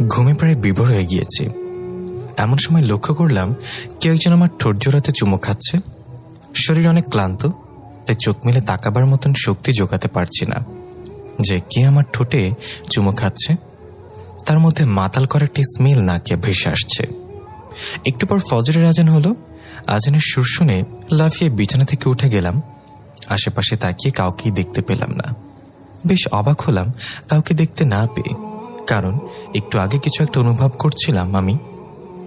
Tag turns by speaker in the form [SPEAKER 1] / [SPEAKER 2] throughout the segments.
[SPEAKER 1] ঘুমে প্রায় বিভোর হয়ে গিয়েছি। এমন সময় লক্ষ্য করলাম কেউ একজন আমার ঠোঁট জোড়াতে চুমু খাচ্ছে। শরীর অনেক ক্লান্ত, তাই চোখ মেলে তাকাবার মতন শক্তি জোগাতে পারছি না যে কে আমার ঠোঁটে চুমু খাচ্ছে। তার মধ্যে মাতাল করা একটি স্মেল নাকে ভেসে আসছে। একটু পর ফজরের আজান হলো। আজানের সুর শুনে লাফিয়ে বিছানা থেকে উঠে গেলাম। আশেপাশে তাকিয়ে কাউকেই দেখতে পেলাম না। বেশ অবাক হলাম কাউকে দেখতে না পেয়ে, কারণ একটু আগে কিছু একটা অনুভব করছিলাম আমি।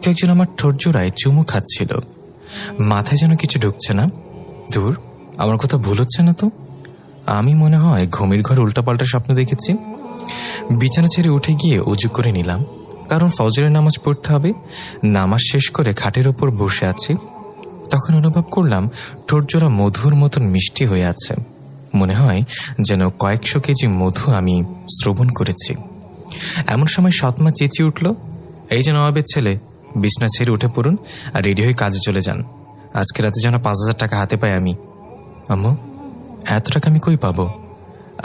[SPEAKER 1] কেউ একজন আমার ঠোঁট জোড়ায় চুমু খাচ্ছিল। মাথায় যেন কিছু ঢুকছে না। দূর, আমার কথা ভুল হচ্ছে না তো? আমি মনে হয় ঘুমের ঘর উল্টাপাল্টা স্বপ্ন দেখেছি। বিছানা ছেড়ে উঠে গিয়ে উজু করে নিলাম, কারণ ফজরের নামাজ পড়তে হবে। নামাজ শেষ করে খাটের ওপর বসে আছি, তখন অনুভব করলাম ঠোঁট জোড়া মধুর মতন মিষ্টি হয়ে আছে। মনে হয় যেন কয়েকশো কেজি মধু আমি শ্রবণ করেছি। এমন সময় সৎমা চেঁচিয়ে উঠল, এই যে নবাবের ছেলে, বিছনা ছেড়ে উঠে পড়ুন আর রেডি হয়ে কাজে চলে যান। আজকে রাতে যেন 5,000 টাকা হাতে পাই আমি। আম্মু, এত টাকা আমি কই পাবো?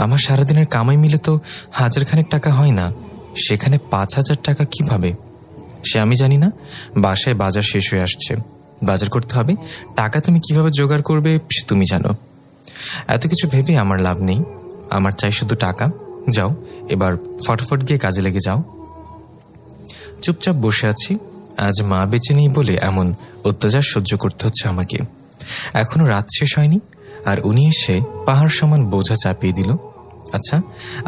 [SPEAKER 1] আমার সারাদিনের কামাই মিলে তো 1,000 খানেক টাকা হয় না, সেখানে 5,000 টাকা কিভাবে? সে আমি জানি না। বাসায় বাজার শেষ হয়ে আসছে, বাজার করতে হবে। টাকা তুমি কিভাবে জোগাড় করবে সে তুমি জানো। এত কিছু ভেবে আমার লাভ নেই, আমার চাই শুধু টাকা। যাও এবার ফটাফট গিয়ে কাজে লেগে যাও। চুপচাপ বসে আছি। আজ মা বেঁচে নেই বলে এমন অত্যাচার সহ্য করতে হচ্ছে আমাকে। এখনো রাত শেষ হয়নি, আর উনি এসে পাহাড় সমান বোঝা চাপিয়ে দিল। আচ্ছা,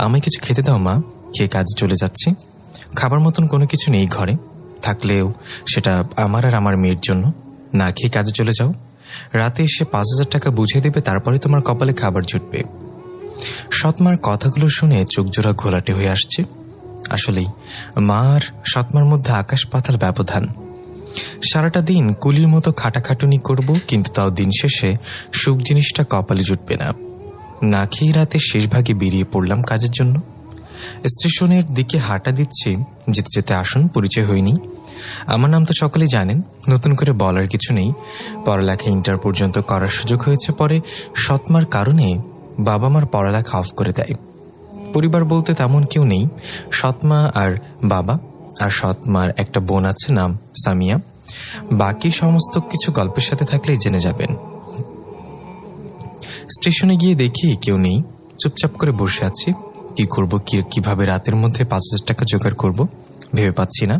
[SPEAKER 1] আমায় কিছু খেতে দাও মা, খেয়ে কাজে চলে যাচ্ছি। খাবার মতন কোনো কিছু নেই ঘরে, থাকলেও সেটা আমার আর আমার মেয়ের জন্য। না খেয়ে কাজে চলে যাও। রাতে এসে 5,000 টাকা বুঝিয়ে দেবে, তারপরে তোমার কপালে খাবার জুটবে। সৎমার কথাগুলো শুনে চোখ জোড়া ঘোলাটে হয়ে আসছে। আসলেই মা আর সৎমার মধ্যে আকাশ পাতাল ব্যবধান। সারাটা দিন কুলির মতো খাটাখাটুনি করব, কিন্তু তাও দিন শেষে সুখ জিনিসটা কপালে জুটবে না। না খেয়ে রাতে শেষ ভাগে বেরিয়ে পড়লাম কাজের জন্য। স্টেশনের দিকে হাঁটা দিচ্ছি, যেতে যেতে আসুন পরিচয় হয়নি। আমার নাম তো সকলেই জানেন, নতুন করে বলার কিছু নেই। পড়ালেখা ইন্টার পর্যন্ত করার সুযোগ হয়েছে, পরে সৎমার কারণে বাবা মার পড়ালেখা অফ করে দেয়। পরিবার বলতে তেমন কেউ নেই, সৎমা আর বাবা, আর সৎমার একটা বোন আছে, নাম সামিয়া। বাকি সমস্ত কিছু গল্পের সাথে থাকলেই জেনে যাবেন। স্টেশনে গিয়ে দেখি কেউ নেই, চুপচাপ করে বসে আছি। কি করব, কিভাবে রাতের মধ্যে 5,000 টাকা জোগাড় করব ভেবে পাচ্ছি না।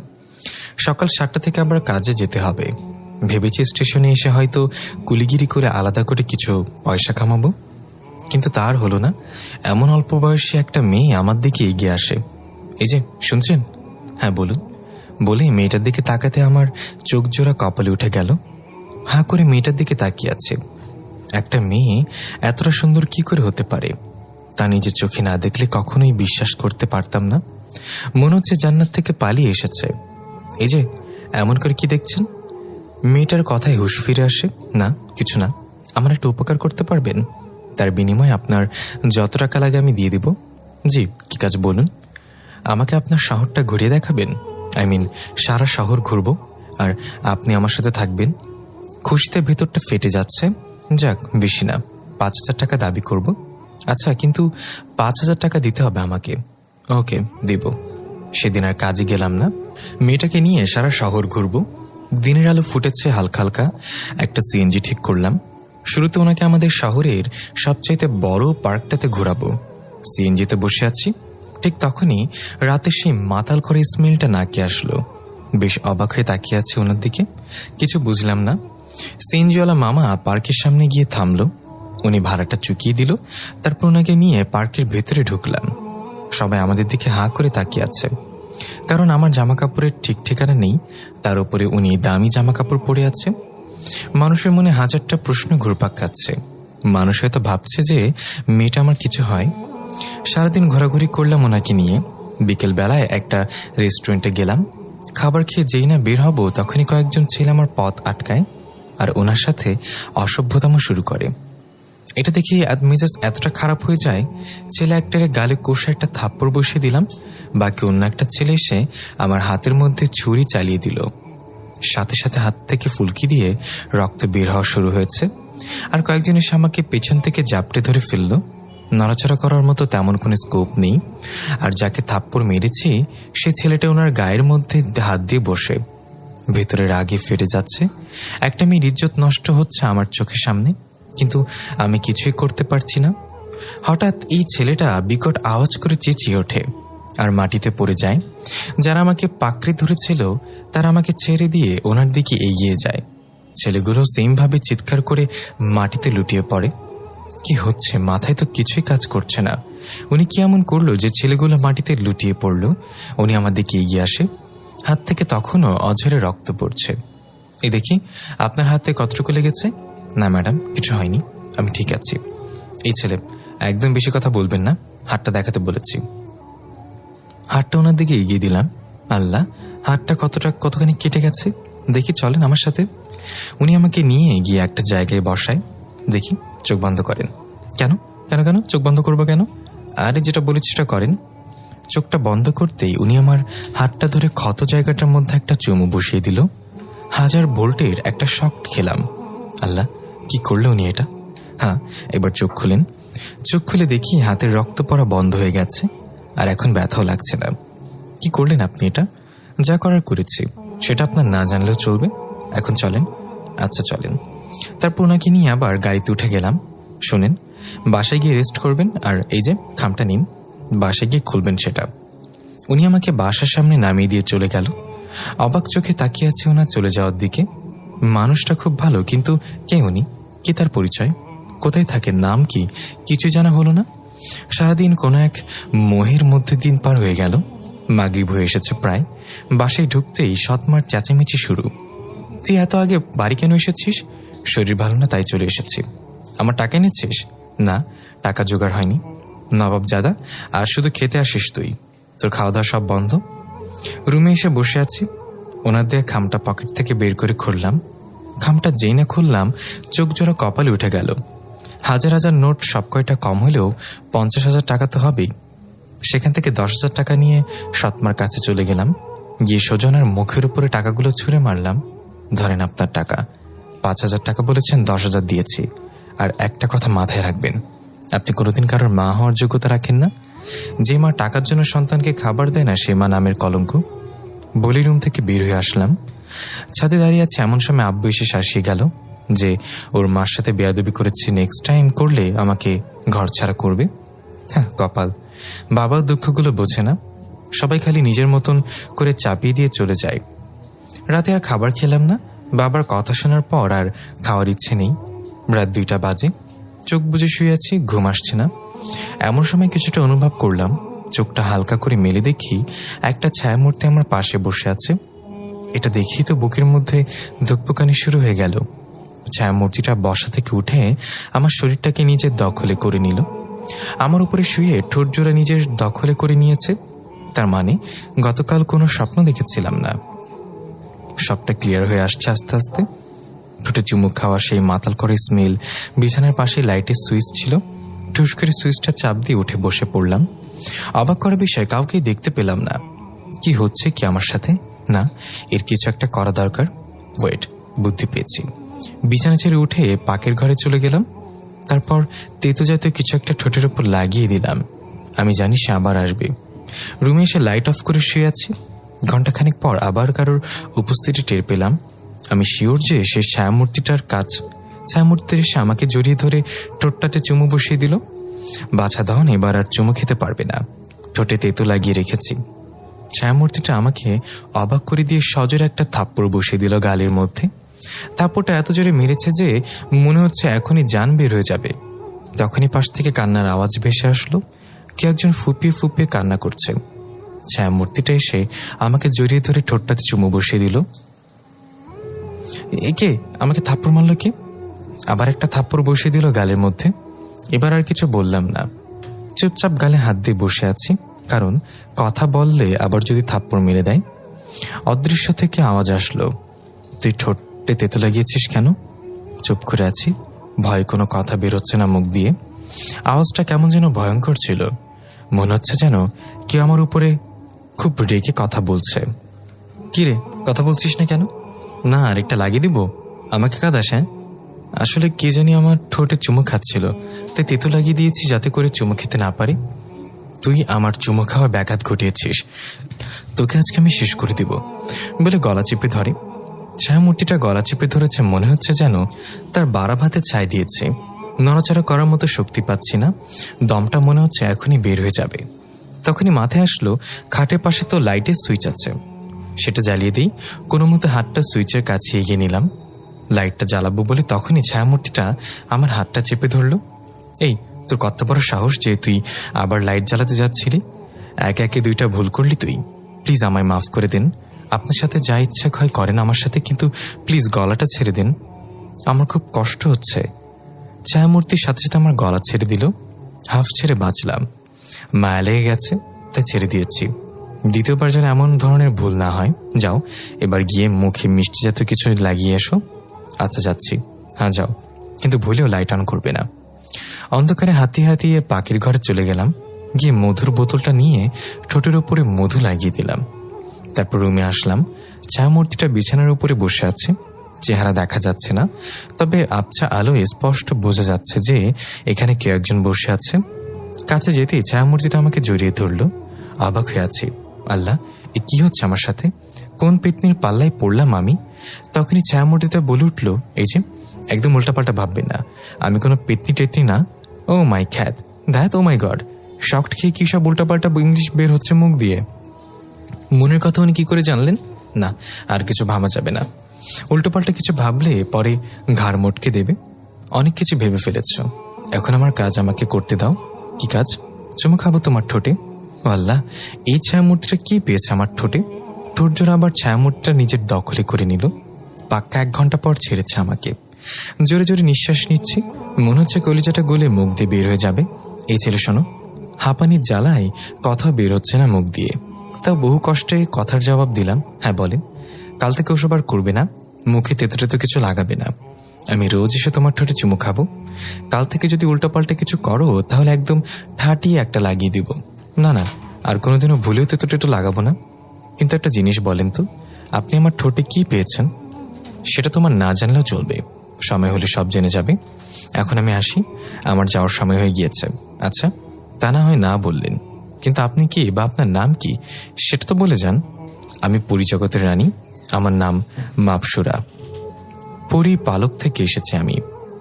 [SPEAKER 1] সকাল 7টা থেকে আবার কাজে যেতে হবে। ভেবেছি স্টেশনে এসে হয়তো কুলিগিরি করে আলাদা করে কিছু পয়সা কামাবো, কিন্তু তার হলো না। এমন অল্প বয়সী একটা মেয়ে আমার দিকে এগিয়ে আসে। এই যে শুনছেন? হ্যাঁ বলুন। বলে মেয়েটার দিকে তাকাতে আমার চোখ জোড়া কপালে উঠে গেল। হাঁ করে মেয়েটার দিকে তাকিয়ে আছে। একটা মেয়ে এতটা সুন্দর কি করে হতে পারে, তা নিজের চোখে না দেখলে কখনোই বিশ্বাস করতে পারতাম না। মনে হচ্ছে জান্নাত থেকে পালিয়ে এসেছে। এই যে এমন করে কি দেখছেন? মেয়েটার কথায় হুঁশ ফিরে আসে। না কিছু না, আমার একটা উপকার করতে পারবেন? তার বিনিময়ে আপনার যত টাকা লাগে আমি দিয়ে দিব। জি, কি কাজ বলুন। আমাকে আপনার শহরটা ঘুরিয়ে দেখাবেন? সারা শহর ঘুরব, আর আপনি আমার সাথে থাকবেন। খুশিতে ভেতরটা ফেটে যাচ্ছে। যাক, বেশি না, 5,000 টাকা দাবি করব। আচ্ছা, কিন্তু 5,000 টাকা দিতে হবে আমাকে। ওকে, দেব। সেদিন আর কাজে গেলাম না। মেয়েটাকে নিয়ে সারা শহর ঘুরব। দিনের আলো ফুটেছে হালকা হালকা। একটা সিএনজি ঠিক করলাম। শুরুতে ওনাকে আমাদের শহরের সবচাইতে বড় পার্কটাতে ঘোরাবো। সিএনজিতে বসে আছি, ঠিক তখনই রাতে সেই মাতাল করে স্মেলটা নাকে আসলো। বেশ অবাক হয়ে তাকিয়ে আছে ওনার দিকে, কিছু বুঝলাম না। সিএনজিওয়ালা মামা পার্কের সামনে গিয়ে থামলো। উনি ভাড়াটা চুকিয়ে দিল। তারপর ওনাকে নিয়ে পার্কের ভেতরে ঢুকলাম। সবাই আমাদের দিকে হাঁ করে তাকিয়ে আছে, কারণ আমার জামা কাপড়ের ঠিক ঠিকানা নেই। তার উপরে উনি দামি জামা কাপড় পরে আছে। মানুষের মনে 1000টা প্রশ্ন ঘুরপাক খাচ্ছে। মানুষ হয়তো ভাবছে যে মেয়েটা আমার কিছু হয়। সারাদিন ঘোরাঘুরি করলাম ওনাকে নিয়ে। বিকেল বেলায় একটা রেস্টুরেন্টে গেলাম। খাবার খেয়ে যেই না বের হব, তখনই কয়েকজন ছেলে আমার পথ আটকায় আর ওনার সাথে অসভ্যতাম শুরু করে। এটা দেখে মেজাজ এতটা খারাপ হয়ে যায়, ছেলে একটারে গালে কষে একটা থাপ্পড় বসিয়ে দিলাম। বাকি অন্য একটা ছেলে এসে আমার হাতের মধ্যে ছুরি চালিয়ে দিল। সাথে সাথে হাত থেকে ফুলকি দিয়ে রক্ত বের হওয়া শুরু হয়েছে। আর কয়েকজন এসে আমাকে পেছন থেকে জাপটে ধরে ফেলল। নড়াচড়া করার মতো তেমন কোনো স্কোপ নেই। আর যাকে থাপ্পড় মেরেছি সে ছেলেটা ওনার গায়ের মধ্যে হাত দিয়ে বসে। ভেতরে রাগে ফেটে যাচ্ছে। একটা মেয়ের ইজ্জত নষ্ট হচ্ছে আমার চোখের সামনে, কিন্তু আমি কিছুই করতে পারছি না। হঠাৎ এই ছেলেটা বিকট আওয়াজ করে চেঁচিয়ে ওঠে আর মাটিতে পড়ে যায়। যারা আমাকে পাকড়ে ধরেছিল তারা আমাকে ছেড়ে দিয়ে ওনার দিকে এগিয়ে যায়। ছেলেগুলো সেমভাবে চিৎকার করে মাটিতে লুটিয়ে পড়ে। কি হচ্ছে মাথায় তো কিছুই কাজ করছে না। উনি কি এমন করলো যে ছেলেগুলো মাটিতে লুটিয়ে পড়ল? উনি আমার দিকে এগিয়ে আসে। হাত থেকে তখনও অঝরে রক্ত পড়ছে। এই দেখি আপনার হাতে কতটুকু লেগেছে? না ম্যাডাম, কিছু হয়নি, আমি ঠিক আছি। এই ছেলে, একদম বেশি কথা বলবেন না, হাতটা দেখাতে বলেছি। হাতটা ওনার দিকে এগিয়ে দিলাম। আল্লাহ, হাতটা কতখানি কেটে গেছে, দেখি চলেন আমার সাথে। উনি আমাকে নিয়ে গিয়ে একটা জায়গায় বসায়। দেখি, চোখ বন্ধ করেন। কেন কেন কেন চোখ বন্ধ করবো কেন? আরে যেটা বলেছি সেটা করেন। চোখটা বন্ধ করতেই উনি আমার হাতটা ধরে ক্ষত জায়গাটার মধ্যে একটা চুমু বসিয়ে দিল। 1000 ভোল্টের একটা শক খেলাম। আল্লাহ, কি করলো উনি এটা? হ্যাঁ, এবার চোখ খুলেন। চোখ খুলে দেখি হাতের রক্ত পড়া বন্ধ হয়ে গেছে, আর এখন ব্যথাও লাগছে না। কি করলেন আপনি এটা? যা করার করেছি, সেটা আপনার না জানলেও চলবে। এখন চলেন। আচ্ছা চলেন। তারপর ওনাকে নিয়ে আবার গাড়িতে উঠে গেলাম। শোনেন, বাসায় গিয়ে রেস্ট করবেন, আর এই যে খামটা নিন, বাসায় গিয়ে খুলবেন সেটা। উনি আমাকে বাসার সামনে নামিয়ে দিয়ে চলে গেল। অবাক চোখে তাকিয়ে আছে ওনার চলে যাওয়ার দিকে। মানুষটা খুব ভালো, কিন্তু কে উনি? কি তার পরিচয়? কোথায় থাকেন? নাম কি? কিছু জানা হলো না। সারাদিন কোনো এক মোহের মধ্যে দিন পার হয়ে গেল। মাগরিব হয়ে এসেছে প্রায়। বাসায় ঢুকতেই সৎমার চেঁচামেচি শুরু। তুই এত আগে বাড়ি কেন এসেছিস? শরীর ভালো না তাই চলে এসেছি। আমার টাকা এনেছিস? না, টাকা জোগাড় হয়নি। নবাব জাদা, আর শুধু খেতে আসিস তুই, তোর খাওয়া দাওয়া সব বন্ধ। রুমে এসে বসে আছি। ওনার দিয়ে খামটা পকেট থেকে বের করে খুললাম। খামটা যেই না খুললাম, চোখ জোড়া কপালে উঠে গেল। 1000 নোট সব কয়টা কম হলেও 50,000 টাকা তো হবেই। সেখান থেকে 10,000 টাকা নিয়ে সৎমার কাছে চলে গেলাম। গিয়ে সোজনার মুখের উপরে টাকাগুলো ছুঁড়ে মারলাম। ধরেন আপনার টাকা। 5,000 টাকা বলেছেন, 10,000 দিয়েছি। আর একটা কথা মাথায় রাখবেন, আপনি কোনোদিন কারোর মা হওয়ার যোগ্যতা রাখেন না। যে মা টাকার জন্য সন্তানকে খাবার দেয় না, সে মা নামের কলঙ্ক। বলি রুম থেকে বের হয়ে আসলাম। ছাদে দাঁড়িয়ে আছে, এমন সময় আব্বু এসে শাসিয়ে গেল যে ওর মার সাথে বেয়াদবি করেছে, নেক্সট টাইম করলে আমাকে ঘর ছাড়া করবে। হ্যাঁ, কপাল। বাবার দুঃখগুলো বোঝে না, সবাই খালি নিজের মতন করে চাপিয়ে দিয়ে চলে যায়। রাতে আর খাবার খেলাম না। বাবার কথা শোনার পর আর খাওয়ার ইচ্ছে নেই। রাত 2টা বাজে। চোখ বুজে শুয়ে আছি, ঘুম আসছে না। এমন সময় কিছুটা অনুভব করলাম। চোখটা হালকা করে মেলে দেখি একটা ছায়ামূর্তি আমার পাশে বসে আছে। এটা দেখি তো বুকের মধ্যে ধুকপুকানি শুরু হয়ে গেল। ছায়ামূর্তিটা বসা থেকে উঠে আমার শরীরটাকে নিজের দখলে করে নিল। আমার উপরে শুয়ে ঠোঁট জোড়া নিজের দখলে করে নিয়েছে। তার মানে গতকাল কোনো স্বপ্ন দেখেছিলাম না। সবটা ক্লিয়ার হয়ে আসছে আস্তে আস্তে। ঠোঁটে চুমুক খাওয়া সেই মাতাল করে স্মেল। বিছানার পাশে লাইটের সুইচ ছিল। ঠুস করে সুইচটা চাপ দিয়ে উঠে বসে পড়লাম। অবাক করা বিষয়, কাউকে দেখতে পেলাম না। কি হচ্ছে কি আমার সাথে? না, এর কিছু একটা করা দরকার। ওয়েট, বুদ্ধি পেয়েছি। বিছানা ছেড়ে উঠে পাকের ঘরে চলে গেলাম। তারপর তেতো জাতীয় কিছু একটা ঠোঁটের উপর লাগিয়ে দিলাম। আমি জানি সে আবার আসবে। রুমে এসে লাইট অফ করে শুয়ে আছি। ঘণ্টাখানিক পর আবার কারোর উপস্থিতি টের পেলাম। আমি শিওর যে সে ছায়ামূর্তিটার কাজ। ছায়ামূর্তি এসে আমাকে জড়িয়ে ধরে ঠোঁটটাতে চুমু বসিয়ে দিল। বাছা দহন এবার আর চুমু খেতে পারবে না। ঠোঁটে তেতো লাগিয়ে রেখেছি। ছায়ামূর্তিটা আমাকে অবাক করে দিয়ে সজোরে একটা থাপ্পড় বসিয়ে দিল গালের মধ্যে। থাপ্পড়টা এত জোরে মেরেছে যে মনে হচ্ছে এখনই জান বের হয়ে যাবে। তখনই পাশ থেকে কান্নার আওয়াজ ভেসে আসলো। কে একজন ফুপিয়ে ফুপিয়ে কান্না করছে। ছায়ামূর্তিটা এসে আমাকে জড়িয়ে ধরে ঠোঁটটাতে চুমু বসিয়ে দিল। একে আমাকে থাপ্পড় মারল কে? আবার একটা থাপ্পড় বসিয়ে দিল গালের মধ্যে। এবার আর কিছু বললাম না, চুপচাপ গালে হাত দিয়ে বসে আছি। কারণ কথা বললে আবার যদি থাপ্পড় মেরে দেয়। অদৃশ্য থেকে আওয়াজ আসলো, তুই ঠোঁটে তেতো লাগিয়েছিস কেন? চুপ করে আছি, ভয় কোনো কথা বেরোচ্ছে না মুখ দিয়ে। আওয়াজটা কেমন যেন ভয়ঙ্কর ছিল। মনে হচ্ছে যেন কেউ আমার উপরে খুব রেগে কথা বলছে। কিরে, কথা বলছিস না কেন? না, আরেকটা লাগিয়ে দিব? আমাকে কাঁদাস? হ্যাঁ, আসলে কে জানি আমার ঠোঁটে চুমু খাচ্ছিল, তাই তেতো লাগিয়ে দিয়েছি যাতে করে চুমু খেতে না পারি। তুই আমার চুমু খাওয়ার ব্যাঘাত ঘটিয়েছিস, তোকে আজকে আমি শেষ করে দিব বলে গলা চেপে ধরে। ছায়ামূর্তিটা গলা চেপে ধরেছে, মনে হচ্ছে যেন তার বাড়া ভাতে ছাই দিয়েছে। নড়াচড়া করার মতো শক্তি পাচ্ছি না, দমটা মনে হচ্ছে এখনই বের হয়ে যাবে। তখনই মাথায় আসলো খাটের পাশে তো লাইটের সুইচ আছে, সেটা জ্বালিয়ে দিই। কোনো মতো হাতটা সুইচের কাছে এগিয়ে নিলাম, লাইটটা জ্বালাবো বলে তখনই ছায়ামূর্তিটা আমার হাতটা চেপে ধরল। এই, তোর কত বড় সাহস যে তুই আবার লাইট জ্বালাতে যাচ্ছিলি? একে একে 2টা ভুল করলি তুই। প্লিজ আমায় মাফ করে দিন। আপনার সাথে যা ইচ্ছা হয় করেন আমার সাথে, কিন্তু প্লিজ গলাটা ছেড়ে দিন, আমার খুব কষ্ট হচ্ছে। ছায়ামূর্তির সাথে সাথে আমার গলা ছেড়ে দিল। হাফ ছেড়ে বাঁচলাম, মায়া লেগে গেছে তাই ছেড়ে দিয়েছি। দ্বিতীয়বার যেন এমন ধরনের ভুল না হয়। যাও, এবার গিয়ে মুখে মিষ্টি জাতীয় কিছু লাগিয়ে এসো। আচ্ছা যাচ্ছি। হ্যাঁ যাও, কিন্তু ভুলেও লাইট অন করবে না। অন্ধকারে হাতিয়ে হাতিয়ে পাখির ঘরে চলে গেলাম, গিয়ে মধুর বোতলটা নিয়ে ঠোঁটের উপরে মধু লাগিয়ে দিলাম। তারপর রুমে আসলাম। ছায়ামূর্তিটা বিছানার উপরে বসে আছে, চেহারা দেখা যাচ্ছে না, তবে আবছা আলোয় স্পষ্ট বোঝা যাচ্ছে যে এখানে কেউ একজন বসে আছে। কাছে যেতেই ছায়ামূর্তিটা আমাকে জড়িয়ে ধরল। অবাক হয়ে আছি, আল্লাহ, এ কি হচ্ছে আমার সাথে? কোন পেতনির পাল্লায় পড়লাম আমি? তখনই ছায়ামূর্তিটা বলে উঠল, এই যে, একদম উল্টাপাল্টা ভাববে না, আমি কোনো পেতনি টেতনি না। ও মাই খ্যাত, that, oh my God, shocked খেয়ে কি সব উল্টাপাল্টা ইংলিশ বের হচ্ছে মুখ দিয়ে। মনের কথা উনি কি করে জানলেন? না, আর কিছু ভাবা যাবে না। উল্টোপাল্টা কিছু ভাবলে পরে ঘাড় মটকে দেবে। অনেক কিছু ভেবে ফেলেছ, এখন আমার কাজ আমাকে করতে দাও। কি কাজ? চুমু খাবো তোমার ঠোঁটে। ও আল্লাহ, এই ছায়ামূর্তিটা কি পেয়েছে আমার ঠোঁটে? ঠোঁট জোড়া আবার ছায়ামূর্তিটা নিজের দখলে করে নিল। পাক্কা 1 ঘন্টা পর ছেড়েছে আমাকে। জোরে জোরে নিঃশ্বাস নিচ্ছি, মনে হচ্ছে কলিজাটা গলে মুখ দিয়ে বের হয়ে যাবে। এই ছেলে শোনো, হাঁপানির জ্বালায় কথা বের হচ্ছে না মুখ দিয়ে, তাও বহু কষ্টে কথার জবাব দিলাম। হ্যাঁ বলেন, কাল থেকে ওসব আর করবে না, মুখে তেতো টেতো কিছু লাগাবে না। আমি রোজ এসে তোমার ঠোঁটে চুমু খাবো। কাল থেকে যদি উল্টোপাল্টা কিছু করো তাহলে একদম ঠাটিয়ে একটা লাগিয়ে দিব। না না, আর কোনোদিনও ভুলেও তেতো টেতো লাগাবো না। কিন্তু একটা জিনিস বলেন তো, আপনি আমার ঠোঁটে কি পেয়েছেন? সেটা তোমার না জানলেও চলবে, সময় হলে সব জেনে যাবে। এখন আমি আসি, আমার যাওয়ার সময় হয়ে গিয়েছে। আচ্ছা, তা না হয় না বললেন, কিন্তু আপনি কি বা আপনার নাম কি সেটা তো বলে যান। আমি পরিজগতের রানী, আমার নাম মাপসুরা, পরি পালক থেকে এসেছি আমি।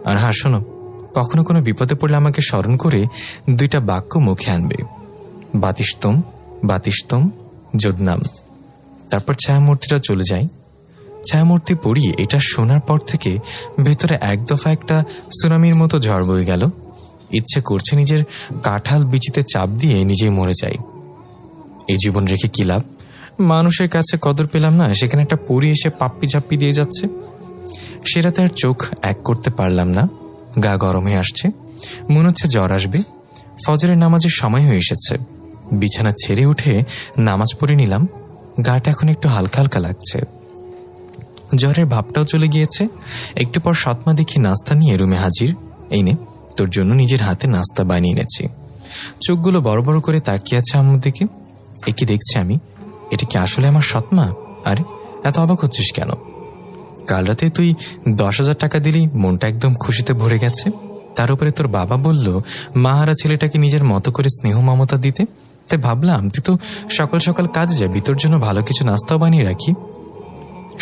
[SPEAKER 1] আর হ্যাঁ শোনো, কখনো কোনো বিপদে পড়লে আমাকে স্মরণ করে 2টা বাক্য মুখে আনবে, বাতিস্তম বাতিস্তম যোদনাম। তারপর ছায়ামূর্তিটা চলে যায়। ছায়ামূর্তি পড়িয়ে এটা শোনার পর থেকে ভেতরে এক দফা একটা সুনামির মতো ঝড় বয়ে গেল। ইচ্ছে করছে নিজের কাঁঠাল বিচিতে চাপ দিয়ে নিজেই মরে যাই। এই জীবন রেখে কি লাভ? মানুষের কাছে কদর পেলাম না, সেখানে একটা পরি এসে পাপ্পি ঝাপ্পি দিয়ে যাচ্ছে। সে রাতে আর চোখ এক করতে পারলাম না, গা গরম হয়ে আসছে, মনে হচ্ছে জ্বর আসবে। ফজরের নামাজের সময় হয়ে এসেছে, বিছানা ছেড়ে উঠে নামাজ পড়ে নিলাম। গাটা এখন একটু হালকা হালকা লাগছে, জ্বরের ভাবটাও চলে গিয়েছে। একটু পর সৎমা দেখি নাস্তা নিয়ে রুমে হাজির। এই নে, তোর জন্য নিজের হাতে নাস্তা বানিয়ে এনেছি। চোখগুলো বড় বড় করে তাকিয়ে আছে আম্মুর দিকে। এ কি দেখছি আমি? এটা কি আসলে আমার সৎমা? আরে এত অবাক হচ্ছিস কেন? কাল রাতে তুই 10,000 টাকা দিলি, মনটা একদম খুশিতে ভরে গেছে। তার উপরে তোর বাবা বলল মাহারা ছেলেটাকে নিজের মতো করে স্নেহ মমতা দিতে। তাই ভাবলাম তুই তো সকাল সকাল কাজে যাবি, তোর জন্য ভালো কিছু নাস্তাও বানিয়ে রাখি।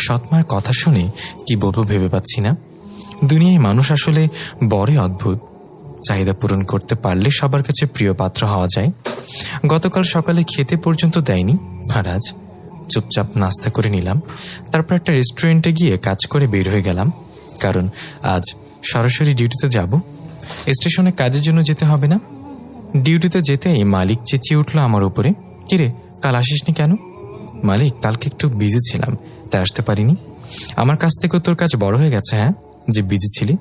[SPEAKER 1] সৎমার কথা শুনে কি বলবো ভেবে পাচ্ছি না। দুনিয়ায় মানুষ আসলে বড়ই অদ্ভুত। চাহিদা পূরণ করতে পারলে সবার কাছে প্রিয় পাত্র হওয়া যায়। গতকাল সকালে খেতে পর্যন্ত দেয়নি, আর আজ চুপচাপ নাস্তা করে নিলাম। তারপর একটা রেস্টুরেন্টে গিয়ে কাজ করে বের হয়ে গেলাম, কারণ আজ সরাসরি ডিউটিতে যাব। স্টেশনে কাজের জন্য যেতে হবে না। ডিউটিতে যেতেই মালিক চেঁচিয়ে উঠল আমার উপরে, কিরে কাল আসিসনি কেন? মালিক, কালকে একটু বিজি ছিলাম তাই আসতে পারিনি। আমার কাছ থেকেও তোর কাজ বড় হয়ে গেছে, হ্যাঁ, যে বিজি ছিলি।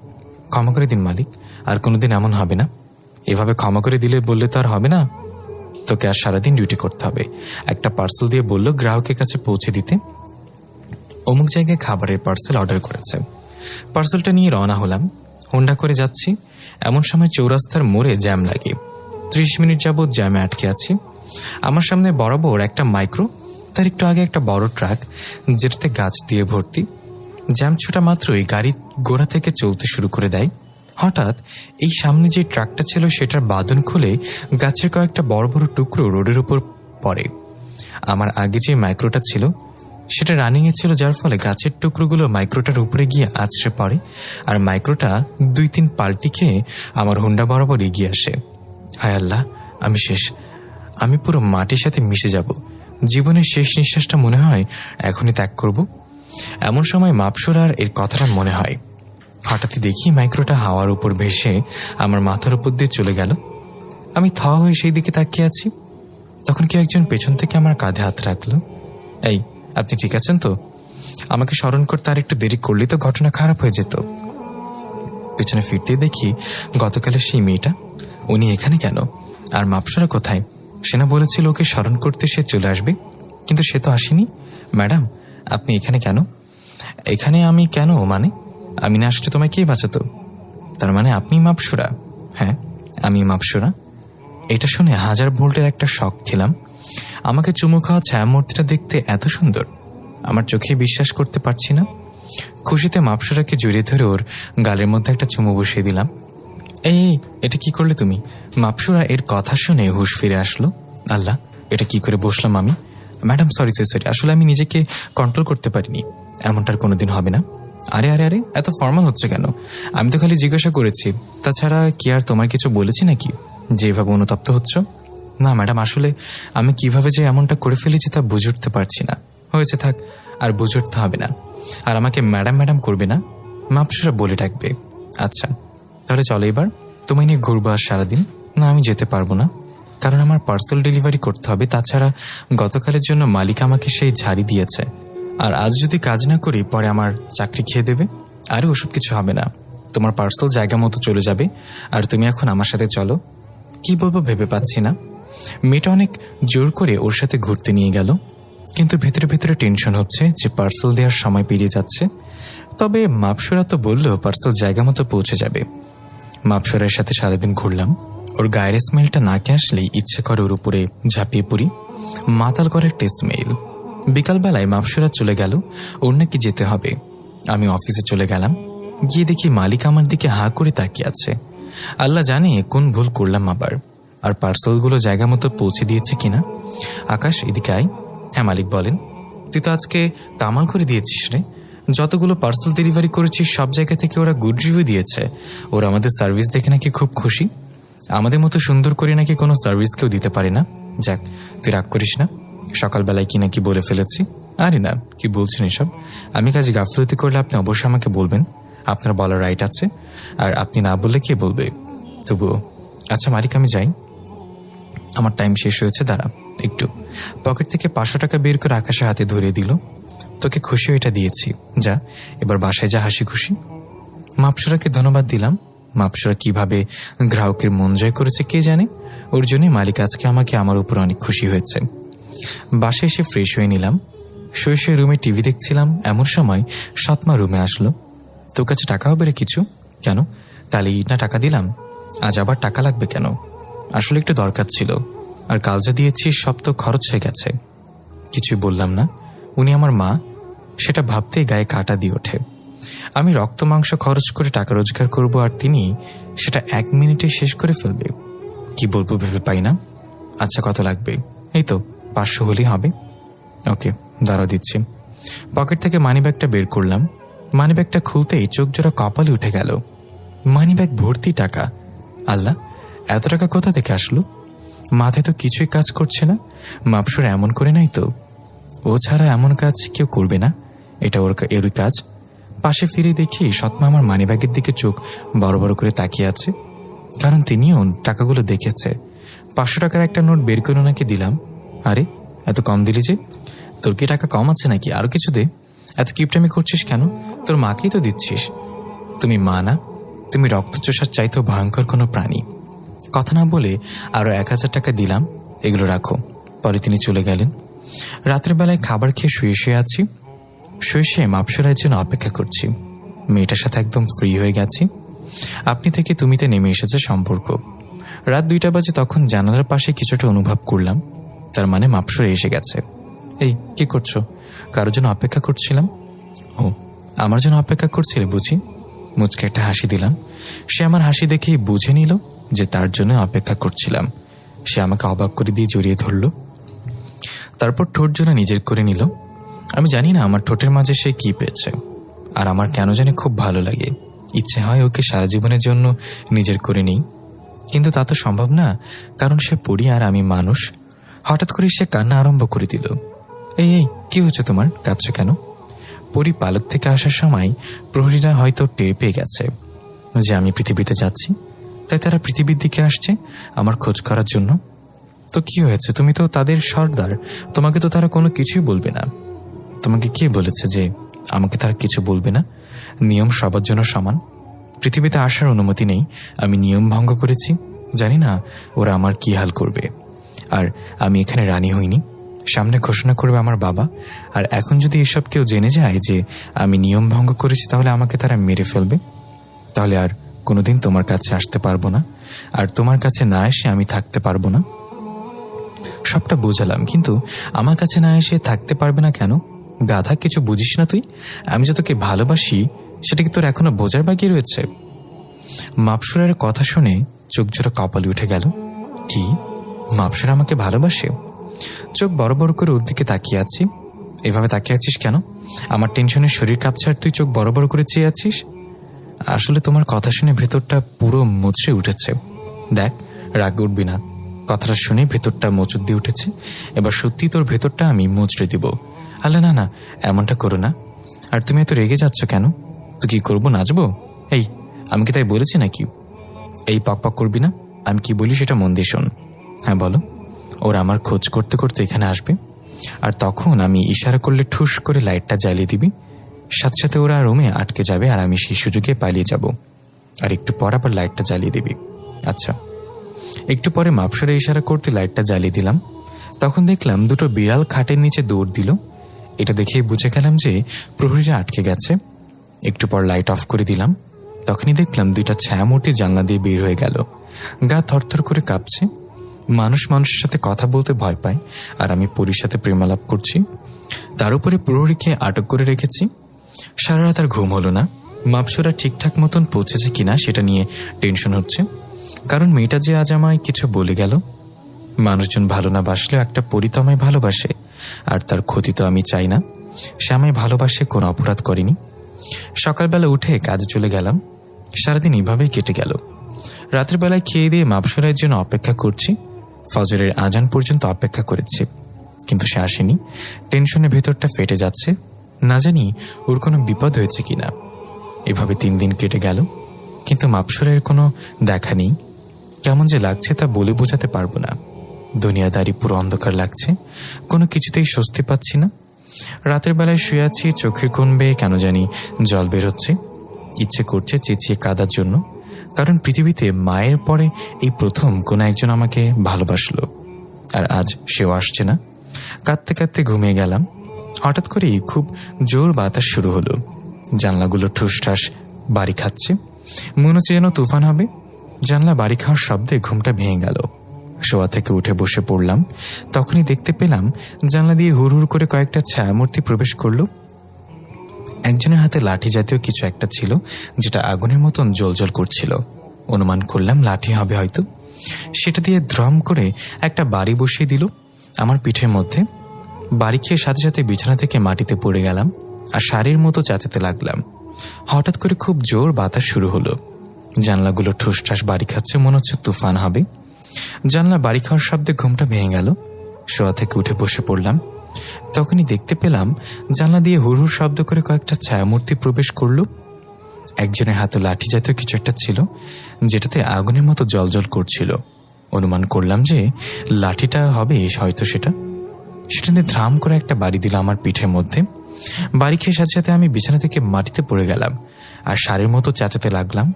[SPEAKER 1] ক্ষমা করে দিন মালিক, আর কোনোদিন এমন হবে না। এভাবে ক্ষমা করে দিলে বললে তো আর হবে না, তোকে আর সারাদিন ডিউটি করতে হবে। একটা পার্সেল দিয়ে বললো গ্রাহকের কাছে পৌঁছে দিতে। অমুক জায়গায় খাবারের পার্সেল অর্ডার করেছে। পার্সেলটা নিয়ে রওনা হলাম। হোন্ডা করে যাচ্ছি, এমন সময় চৌরাস্তার মোড়ে জ্যাম লাগে। 30 মিনিট যাবৎ জ্যামে আটকে আছি। আমার সামনে বরাবর একটা মাইক্রো, তার একটু আগে একটা বড় ট্রাক, যেটাতে গাছ দিয়ে ভর্তি। জ্যাম ছোটা মাত্রই গাড়ি গোড়া থেকে চলতে শুরু করে দেয়। হঠাৎ এই সামনে যে ট্রাকটা ছিল সেটার বাঁধন খুলে গাছের কয়েকটা বড় বড় টুকরো রোডের উপর পড়ে। আমার আগে যে মাইক্রোটা ছিল সেটা রানিংয়ে ছিল, যার ফলে গাছের টুকরোগুলো মাইক্রোটার উপরে গিয়ে আছড়ে পড়ে আর মাইক্রোটা 2-3 পাল্টি খেয়ে আমার হুন্ডা বরাবর এগিয়ে আসে। হায় আল্লাহ, আমি শেষ। আমি পুরো মাটির সাথে মিশে যাব। জীবনের শেষ নিঃশ্বাসটা মনে হয় এখনই ত্যাগ করব। এমন সময় মাপসুরার এর কথাটা মনে হয়। হঠাৎই দেখি মাইক্রোটা হাওয়ার উপর ভেসে আমার মাথার উপর দিয়ে চলে গেল। আমি থ হয়ে সেই দিকে তাকিয়ে আছি। তখন কেউ একজন পেছন থেকে আমার কাঁধে হাত রাখলো। এই, আপনি ঠিক আছেন তো? আমাকে স্মরণ করতে আর একটু দেরি করলেই তো ঘটনা খারাপ হয়ে যেত। পেছনে ফিরতে দেখি গতকালের সেই মেয়েটা। উনি এখানে কেন? আর মাপসুরা কোথায়? সেনা বলেছিল ওকে স্মরণ করতে সে চলে আসবে, কিন্তু সে তো আসেনি। ম্যাডাম, আপনি এখানে কেন? এখানে আমি কেন? মানে আমি না আসলে তোমায় কে বাঁচাতো? তার মানে আপনি মাপসুরা? হ্যাঁ, আমি মাপসুরা। এটা শুনে 1000 ভোল্টের একটা শক খেলাম। আমাকে চুমু খাওয়া ছায়ামূর্তিটা দেখতে এত সুন্দর, আমার চোখে বিশ্বাস করতে পারছি না। খুশিতে মাপসুরাকে জড়িয়ে ধরে ওর গালের মধ্যে একটা চুমু বসিয়ে দিলাম। এই, এটা কি করলে তুমি? মাপসুরা এর কথা শুনে হুঁশ ফিরে আসলো। আল্লাহ, এটা কি করে বসলাম আমি? ম্যাডাম, সরি, আসলে আমি নিজেকে কন্ট্রোল করতে পারিনি। এমনটার কোনোদিন হবে না। আরে আরে আরে, এত ফর্মাল হচ্ছে কেন? আমি তো খালি জিজ্ঞাসা করেছি। তাছাড়া কি আর তোমার কিছু বলেছি নাকি যেভাবে অনুতপ্ত হচ্ছ? না ম্যাডাম, আসলে আমি কিভাবে যে এমনটা করে ফেলেছি তা বুঝে উঠতে পারছি না। হয়েছে, থাক, আর বুঝে উঠতে হবে না। আর আমাকে ম্যাডাম ম্যাডাম করবে না, মাপসুরা বলে ডাকবে। আচ্ছা, তাহলে চলো এবার তোমায় নিয়ে ঘুরবো আর সারাদিন। না, আমি যেতে পারবো না, কারণ আমার পার্সেল ডেলিভারি করতে হবে। তাছাড়া গতকালের জন্য মালিক আমাকে সেই ঝাড়ি দিয়েছে, আর আজ যদি কাজ না করি পরে আমার চাকরি খেয়ে দেবে। আরে ওসব কিছু হবে না, তোমার পার্সেল জায়গা মতো চলে যাবে। আর তুমি এখন আমার সাথে চলো। কি বলবো ভেবে পাচ্ছি না। মেয়েটা অনেক জোর করে ওর সাথে ঘুরতে নিয়ে গেল, কিন্তু ভেতরে ভেতরে টেনশন হচ্ছে যে পার্সেল দেওয়ার সময় পেরিয়ে যাচ্ছে। তবে মাপসুরা তো বললো পার্সেল জায়গা মতো পৌঁছে যাবে। মাপসুরার সাথে সারাদিন ঘুরলাম। ওর গায়ের স্মেলটা নাকে আসলেই ইচ্ছে করে ওর উপরে ঝাঁপিয়ে পড়ি। মাতাল করে একটা স্মেল। বিকালবেলায় মাপসুরা চলে গেল, ওর নাকি যেতে হবে। আমি অফিসে চলে গেলাম। গিয়ে দেখি মালিক আমার দিকে হাঁ করে তাকিয়ে আছে। আল্লাহ জানে কোন ভুল করলাম আবার, আর পার্সেলগুলো জায়গা মতো পৌঁছে দিয়েছে কিনা। আকাশ, এদিকে আয়। হ্যাঁ মালিক, বলেন। তুই তো আজকে কামাল করে দিয়েছিস রে। যতগুলো পার্সেল ডেলিভারি করেছিস সব জায়গা থেকে ওরা গুড রিভিউ দিয়েছে। ওরা আমাদের সার্ভিস দেখে নাকি খুব খুশি। আমাদের মতো সুন্দর করে নাকি কোনো সার্ভিস কেউ দিতে পারে না। যাক, তুই রাগ করিস না। সকালবেলায় কি নাকি বলে ফেলেছি। আরে না, কি বলছেন এসব? আমি কাজে গাফলতি করলে আপনি অবশ্যই আমাকে বলবেন, আপনার বলার রাইট আছে। আর আপনি না বললে কে বলবে? তবুও আচ্ছা মালিক, আমি যাই, আমার টাইম শেষ হয়েছে। দাঁড়া একটু। পকেট থেকে 500 টাকা বের করে আকাশে হাতে ধরিয়ে দিল। তোকে খুশি এটা দিয়েছি, যা এবার বাসায় যা, হাসি খুশি। মাপসুরাকে ধন্যবাদ দিলাম। মাপসুরা কিভাবে গ্রাহকের মন জয় করেছে কে জানে। ওর জন্যই মালিক আজকে আমাকে আমার উপর অনেক খুশি হয়েছে। বাসায় এসে ফ্রেশ হয়ে নিলাম। শুয়ে শুয়ে রুমে টিভি দেখছিলাম। এমন সময় সৎমা রুমে আসলো। তোর কাছে টাকা হবে রে কিছু? কেন, কালই না টাকা দিলাম, আজ আবার টাকা লাগবে কেন? আসলে একটু দরকার ছিল, আর কাল যা দিয়েছি সব তো খরচ হয়ে গেছে। কিছুই বললাম না। উনি আমার মা, সেটা ভাবতেই গায়ে কাঁটা দিয়ে ওঠে। আমি রক্ত মাংস খরচ করে টাকা রোজগার করব, আর তিনি সেটা 1 মিনিটে শেষ করে ফেলবে। কি বলবো ভেবে পাই না। আচ্ছা, কত লাগবে? এই তো 500 হলেই হবে। ওকে, দাঁড়াও দিচ্ছি। পকেট থেকে মানিব্যাগটা বের করলাম। মানিব্যাগটা খুলতেই চোখ জোড়া কপালে উঠে গেল। মানিব্যাগ ভর্তি টাকা। আল্লাহ, এত টাকা কোথা থেকে আসলো? মাথায় তো কিছুই কাজ করছে না। মাপসুর এমন করে নাই তো? ও ছাড়া এমন কাজ কেউ করবে না, এটা এরই কাজ। পাশে ফিরে দেখি সৎমা আমার মানিব্যাগের দিকে চোখ বড় বড় করে তাকিয়ে আছে, কারণ তিনিও টাকাগুলো দেখেছে। 500 টাকার একটা নোট বের করে ওনাকে দিলাম। আরে, এত কম দিলি যে? তোর কি টাকা কম আছে নাকি? আরো কিছু দে। এত কিপটামি করছিস কেন? তোর মাকেই তো দিচ্ছিস। তুমি মা না, তুমি রক্তচোষার চাইতেও ভয়ঙ্কর কোনো প্রাণী। কথা না বলে আরো 1000 টাকা দিলাম। এগুলো রাখো। পরে তিনি চলে গেলেন। রাতের বেলায় খাবার খেয়ে শুয়ে শুয়ে আছি। শুয়ে মাপসুরার জন্য অপেক্ষা করছি। মেয়েটার সাথে একদম ফ্রি হয়ে গেছি। আপনি থেকে তুমিতে নেমে এসেছে সম্পর্ক। রাত 2টা বাজে, তখন জানালার পাশে কিছুটা অনুভব করলাম, তার মানে মাপসুরা এসে গেছে। এই, কি করছো? কারোর জন্য অপেক্ষা করছিলাম। ও আমার জন্য অপেক্ষা করছিলে বুঝি? মুচকে একটা হাসি দিলাম। সে আমার হাসি দেখেই বুঝে নিল যে তার জন্য অপেক্ষা করছিলাম। সে আমাকে অবাক করে দিয়ে জড়িয়ে ধরল, তারপর ঠোঁট জোড়া নিজের করে নিল। আমি জানি না আমার ঠোঁটের মাঝে সে কি পেয়েছে, আর আমার কেন জানি খুব ভালো লাগে। ইচ্ছে হয় ওকে সারা জীবনের জন্য নিজের করে নিই, কিন্তু তা তো সম্ভব না, কারণ সে পড়ি আর আমি মানুষ। হঠাৎ করে সে কান্না আরম্ভ করে দিল। এই এই কি হচ্ছে তোমার, কাঁদছো কেন? পরি পালক থেকে আসার সময় প্রহরীরা হয়তো টের পেয়ে গেছে যে আমি পৃথিবীতে যাচ্ছি, তাই তারা পৃথিবীর দিকে আসছে আমার খোঁজ করার জন্য। তো কি হয়েছে, তুমি তো তাদের সর্দার, তোমাকে তো তারা কোনো কিছুই বলবে না। তোমাকে কে বলেছে যে আমাকে তারা কিছু বলবে না? নিয়ম সবার জন্য সমান। পৃথিবীতে আসার অনুমতি নেই, আমি নিয়ম ভঙ্গ করেছি, জানি না ওরা আমার কি হাল করবে। আর আমি এখানে রানী হইনি, সামনে ঘোষণা করবে আমার বাবা। আর এখন যদি এসব কেউ জেনে যায় যে আমি নিয়ম ভঙ্গ করেছি, তাহলে আমাকে তারা মেরে ফেলবে। তাহলে আর কোনোদিন তোমার কাছে আসতে পারবো না, আর তোমার কাছে না এসে আমি থাকতে পারবো না। সবটা বোঝালাম, কিন্তু আমার কাছে না এসে থাকতে পারবে না কেন? গাধা, কিছু বুঝিস না তুই? আমি যে তোকে ভালোবাসি সেটা কি তোর এখনো বোঝার বাকি রয়েছে? মাপসুরের কথা শুনে চোখ জোড়া কপালে উঠে গেল। কি, মাপসুর আমাকে ভালোবাসে? চোখ বড় বড় করে ওর দিকে তাকিয়ে আছি। এভাবে তাকিয়ে আছিস কেন? আমার টেনশনে শরীর কাঁপছে আর তুই চোখ বড় বড় করে চেয়ে আছিস? আসলে তোমার কথা শুনে ভেতরটা পুরো মুচড়ে উঠেছে। দেখ, রাগ উঠবি না, কথাটা শুনে ভেতরটা মোচড় দিয়ে উঠেছে। এবার সত্যি তোর ভেতরটা আমি মুচড়ে দিব। আল্লাহ, না না, এমনটা করো না। আর তুমি এত রেগে যাচ্ছ কেন? তো কি করবো, নাচবো? এই, আমি কি তাই বলেছি নাকি? এই পক পক করবি না, আমি কি বলি সেটা মন দিয়ে শোন। হ্যাঁ বলো। ওরা আমার খোঁজ করতে করতে এখানে আসবে, আর তখন আমি ইশারা করলে ঠুস করে লাইটটা জ্বালিয়ে দিবি। সাথে সাথে ওরা রুমে আটকে যাবে আর আমি সেই সুযোগে পালিয়ে যাব। আর একটু পর আবার লাইটটা জ্বালিয়ে দিবি। আচ্ছা। একটু পরে মাপসরে ইশারা করতে লাইটটা জ্বালিয়ে দিলাম। তখন দেখলাম দুটো বিড়াল খাটের নিচে দৌড় দিল। এটা দেখেই বুঝে গেলাম যে প্রহরীরা আটকে গেছে। একটু পর লাইট অফ করে দিলাম। তখনই দেখলাম দুইটা ছায়ামূর্তি জানলা দিয়ে বের হয়ে গেল। গা থরথর করে কাঁপছে। মানুষ মানুষের সাথে কথা বলতে ভয় পায়, আর আমি পরীর সাথে প্রেমালাপ করছি। তার উপরে প্রহরীকে আটক করে রেখেছি। সারা রাত আর ঘুম হলো না। মাপসুরা ঠিকঠাক মতন পৌঁছেছে কিনা সেটা নিয়ে টেনশন হচ্ছে, কারণ মেয়েটা যে আজ আমায় কিছু বলে গেল। মানুষজন ভালো না বাসলেও একটা পরি তো আমায় ভালোবাসে, আর তার ক্ষতি তো আমি চাই না। সে আমায় ভালোবাসে, কোনো অপরাধ করেনি। সকালবেলা উঠে কাজে চলে গেলাম। সারাদিন এইভাবেই কেটে গেল। রাতের বেলায় খেয়ে দিয়ে মাপসুরের জন্য অপেক্ষা করছি। ফজরের আজান পর্যন্ত অপেক্ষা করেছি, কিন্তু সে আসেনি। টেনশনে ভেতরটা ফেটে যাচ্ছে, না জানি ওর কোনো বিপদ হয়েছে কিনা। এভাবে 3 দিন কেটে গেল, কিন্তু মাপসুরের কোনো দেখা নেই। কেমন যে লাগছে তা বলে বোঝাতে পারবো না। দুনিয়াদারি পুরো অন্ধকার লাগছে, কোনো কিছুতেই স্বস্তি পাচ্ছি না। রাতের বেলায় শুয়ে আছি, চোখের কোণ বেয়ে কেন জানি জল বের হচ্ছে। ইচ্ছে করছে চেঁচিয়ে কাঁদার জন্য, কারণ পৃথিবীতে মায়ের পরে এই প্রথম কোনো একজন আমাকে ভালোবাসলো, আর আজ সেও আসছে না। কাঁদতে কাঁদতে ঘুমিয়ে গেলাম। হঠাৎ করেই খুব জোর বাতাস শুরু হলো। জানলাগুলো ঠুসঠাস বাড়ি খাচ্ছে, মনে হচ্ছে যেন তুফান হবে। জানলা বাড়ি খাওয়ার শব্দে ঘুমটা ভেঙে গেল। শোয়া থেকে উঠে বসে পড়লাম। তখনই দেখতে পেলাম জানলা দিয়ে হুড় হুড় করে কয়েকটা ছায়ামূর্তি প্রবেশ করলো। একজনের হাতে লাঠি জাতীয় কিছু একটা ছিল, যেটা আগুনের মতন জ্বলজ্বল করছিল। অনুমান করলাম লাঠি হবে হয়তো। সেটা দিয়ে ধ্রম করে একটা বাড়ি বসিয়ে দিল আমার পিঠের মধ্যে। বাড়ি খেয়ে সাথে সাথে বিছানা থেকে মাটিতে পড়ে গেলাম আর শাড়ির মতো চেঁচাতে লাগলাম। হঠাৎ করে খুব জোর বাতাস শুরু হলো। জানলাগুলো ঠুসঠাস বাড়ি খাচ্ছে, মনে হচ্ছে তুফান হবে। জানলা বাড়ি খাওয়ার শব্দে ঘুমটা ভেঙে গেল। শোয়া থেকে উঠে বসে পড়লাম। তখনই দেখতে পেলাম জানলা দিয়ে হুড় হুড় শব্দ করে কয়েকটা ছায়ামূর্তি প্রবেশ করল। একজনের হাতে লাঠি জাতীয় কিছু একটা ছিল, যেটাতে আগুনের মতো জ্বলজ্বল করছিল। অনুমান করলাম যে লাঠিটা হবে হয়তো সেটা দিয়ে ধ্রাম করে একটা বাড়ি দিল আমার পিঠের মধ্যে। বাড়ি খেয়ে সাথে সাথে আমি বিছানা থেকে মাটিতে পড়ে গেলাম আর সারের মতো চেঁচাতে লাগলাম।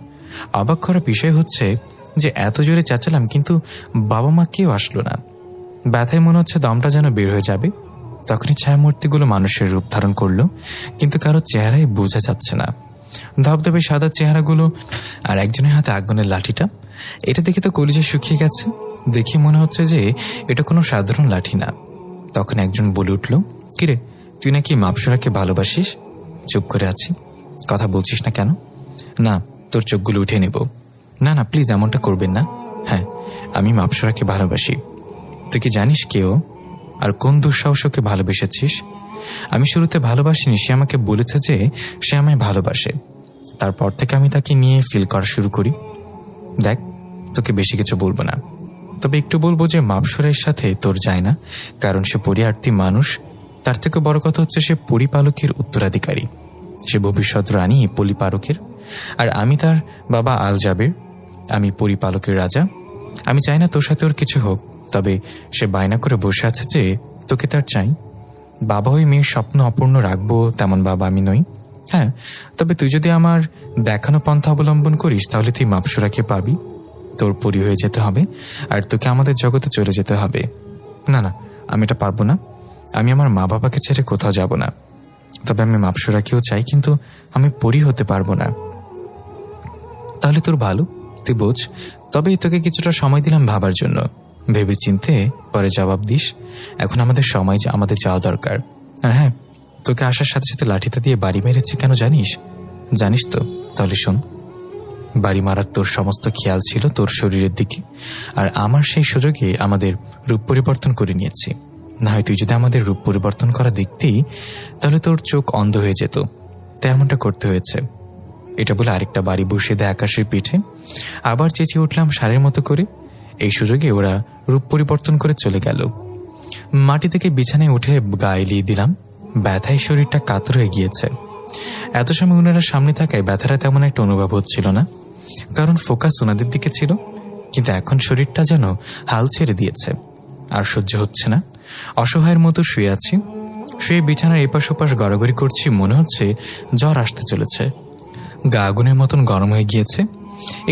[SPEAKER 1] অবাক করার বিষয় হচ্ছে যে এত জোরে চেঁচালাম, কিন্তু বাবা মা কেউ আসলো না। ব্যথায় মনে হচ্ছে দমটা যেন বের হয়ে যাবে। তখনই ছায়ামূর্তিগুলো মানুষের রূপ ধারণ করলো, কিন্তু কারো চেহারায় বোঝা যাচ্ছে না। ধবধবে সাদা চেহারাগুলো, আর একজনের হাতে আগুনের লাঠিটা। এটা দেখে তো কলিজা শুকিয়ে গেছে। দেখে মনে হচ্ছে যে এটা কোনো সাধারণ লাঠি না। তখন একজন বলে উঠল, কিরে, তুই নাকি মাপসুরাকে ভালোবাসিস? চুপ করে আছি। কথা বলছিস না কেন? না, তোর চোখগুলো উঠে নেব। না না, প্লিজ এমনটা করবেন না। হ্যাঁ, আমি মাপসরাকে ভালোবাসি। তুই কি জানিস কেউ আর কোন দুঃসাহসকে ভালোবেসেছিস? আমি শুরুতে ভালোবাসিনি, সে আমাকে বলেছে যে সে আমায় ভালোবাসে। তারপর থেকে আমি তাকে নিয়ে ফিল করা শুরু করি। দেখ, তোকে বেশি কিছু বলবো না, তবে একটু বলবো যে মাপসরের সাথে তোর যায় না, কারণ সে পরিয়ার্থী মানুষ। তার থেকে বড় কথা হচ্ছে সে পরিপালকের উত্তরাধিকারী, সে ভবিষ্যৎ রানী পরিপালকের। আর আমি তার বাবা আল জাবের, আমি পরিপালকের রাজা। আমি চাই না তোর সাথে ওর কিছু হোক, তবে সে বায়না করে বসে আছে যে তোকে তার চাই। বাবা হয়ে মেয়ের স্বপ্ন অপূর্ণ রাখবো তেমন বাবা আমি নই। হ্যাঁ, তবে তুই যদি আমার দেখানো পন্থা অবলম্বন করিস তাহলে তুই মাপসরাকে পাবি, তোর পরি হয়ে যেতে হবে, আর তোকে আমাদের জগতে চলে যেতে হবে। না না, আমি এটা পারবো না। আমি আমার মা বাবাকে ছেড়ে কোথাও যাব না। তবে আমি মাপসরাকেও চাই, কিন্তু আমি পরি হতে পারবো না। তাহলে তোর ভালো, তুই বোঝ। তবেই তোকে কিছুটা সময় দিলাম ভাবার জন্য, ভেবে চিনতে পরে জবাব দিস। এখন আমাদের সময় আমাদের যাওয়া দরকার। আর হ্যাঁ, তোকে আসার সাথে সাথে লাঠিটা দিয়ে বাড়ি মেরেছি কেন জানিস? জানিস তো? তাহলে শোন। বাড়ি মারার তোর সমস্ত খেয়াল ছিল তোর শরীরের দিকে, আর আমার সেই সুযোগে আমাদের রূপ পরিবর্তন করে নিয়েছি। না হয় তুই যদি আমাদের রূপ পরিবর্তন করা দেখতেই, তাহলে তোর চোখ অন্ধ হয়ে যেত, তাই এমনটা করতে হয়েছে। এটা বলে আরেকটা বাড়ি বসিয়ে দেয় আকাশের পিঠে। আবার চেঁচিয়ে উঠলাম সারের মতো করে। এই সুযোগে ওরা রূপ পরিবর্তন করে চলে গেল। মাটি থেকে বিছানায় উঠে গা এলিয়ে দিলাম। ব্যথায় শরীরটা কাতর হয়ে গিয়েছে। এত সময় ওনারা সামনে থাকায় ব্যথাটা তেমন একটা অনুভব হচ্ছিল না, কারণ ফোকাস ওনাদের দিকে ছিল। কিন্তু এখন শরীরটা যেন হাল ছেড়ে দিয়েছে, আর সহ্য হচ্ছে না। অসহায়ের মতো শুয়ে আছি। শুয়ে বিছানার এপাশ ওপাশ গড়াগড়ি করছি, মনে হচ্ছে জ্বর আসতে চলেছে। গা আগুনের মতন গরম হয়ে গিয়েছে।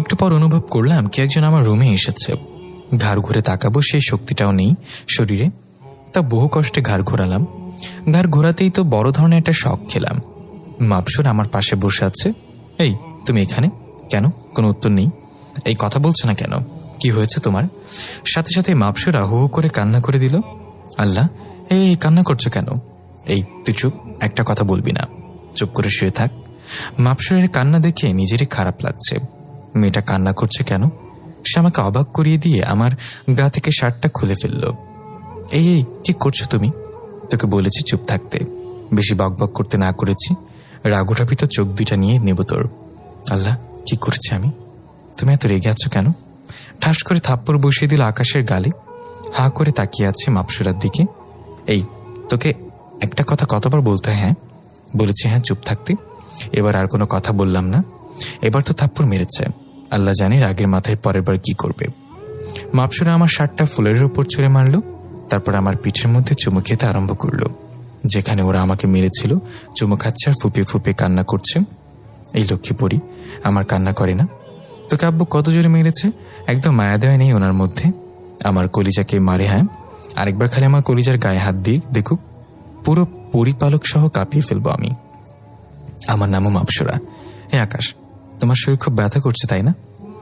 [SPEAKER 1] একটু পর অনুভব করলাম কি একজন আমার রুমে এসেছে। ঘাড় ঘুরে তাকাবো, সেই শক্তিটাও নেই শরীরে। তা বহু কষ্টে ঘাড় ঘোরালাম। ঘাড় ঘোরাতেই তো বড় ধরনের একটা শক খেলাম। মাপসর আমার পাশে বসে আছে। এই, তুমি এখানে কেন? কোনো উত্তর নেই। এই, কথা বলছো না কেন? কি হয়েছে তোমার? সাথে সাথে মাপসরা হু হু করে কান্না করে দিল। আল্লাহ, এই কান্না করছো কেন? এই, তুই চুপ, একটা কথা বলবি না, চুপ করে শুয়ে থাক। মাপসরের কান্না দেখে নিজেরই খারাপ লাগছে। মেয়েটা কান্না করছে কেন? সে আমাকে অবাক করিয়ে দিয়ে আমার গা থেকে শার্টটা খুলে ফেলল। এই, কি করছো তুমি? তোকে বলেছি চুপ থাকতে, বেশি বকবক করতে না করেছি? রাগুটাপিত চোখ দুইটা নিয়ে নেব তোর। আল্লাহ, কি করছি আমি? তুমি এত রেগে আছো কেন? ঠাস করে থাপ্পড় বসিয়ে দিল আকাশের গালে। হা করে তাকিয়ে আছে মাপসরার দিকে। এই, তোকে একটা কথা কতবার বলতে? হ্যাঁ বলেছি, হ্যাঁ, চুপ থাকতে। এবার আর কোনো কথা বললাম না। এবার তো থাপ্পড় মেরেছে, আল্লাহ জানে রাগের মাথায় পরের বার কি করবে। মাপসরা আমার শার্টটা ফুলের উপর ছুঁড়ে মারল, তারপর আমার পিঠের মধ্যে চুমু খেতে আরম্ভ করলো। যেখানে ওরা আমাকে মেরেছিল চুমু খাচ্ছে আর ফুপিয়ে ফুপিয়ে কান্না করছে। এই লক্ষ্মী পরি আমার কান্না করে না। তোকে আব্বু কত জোরে মেরেছে, একদম মায়া দেওয়া নেই ওনার মধ্যে। আমার কলিজাকে মারে। হ্যাঁ, আরেকবার খালি আমার কলিজার গায়ে হাত দিয়ে দেখুক, পুরো পরিপালক সহ কাঁপিয়ে ফেলবো আমি। আমার নামও মাপসরা। এ আকাশ, তোমার শরীর খুব ব্যথা করছে তাই না?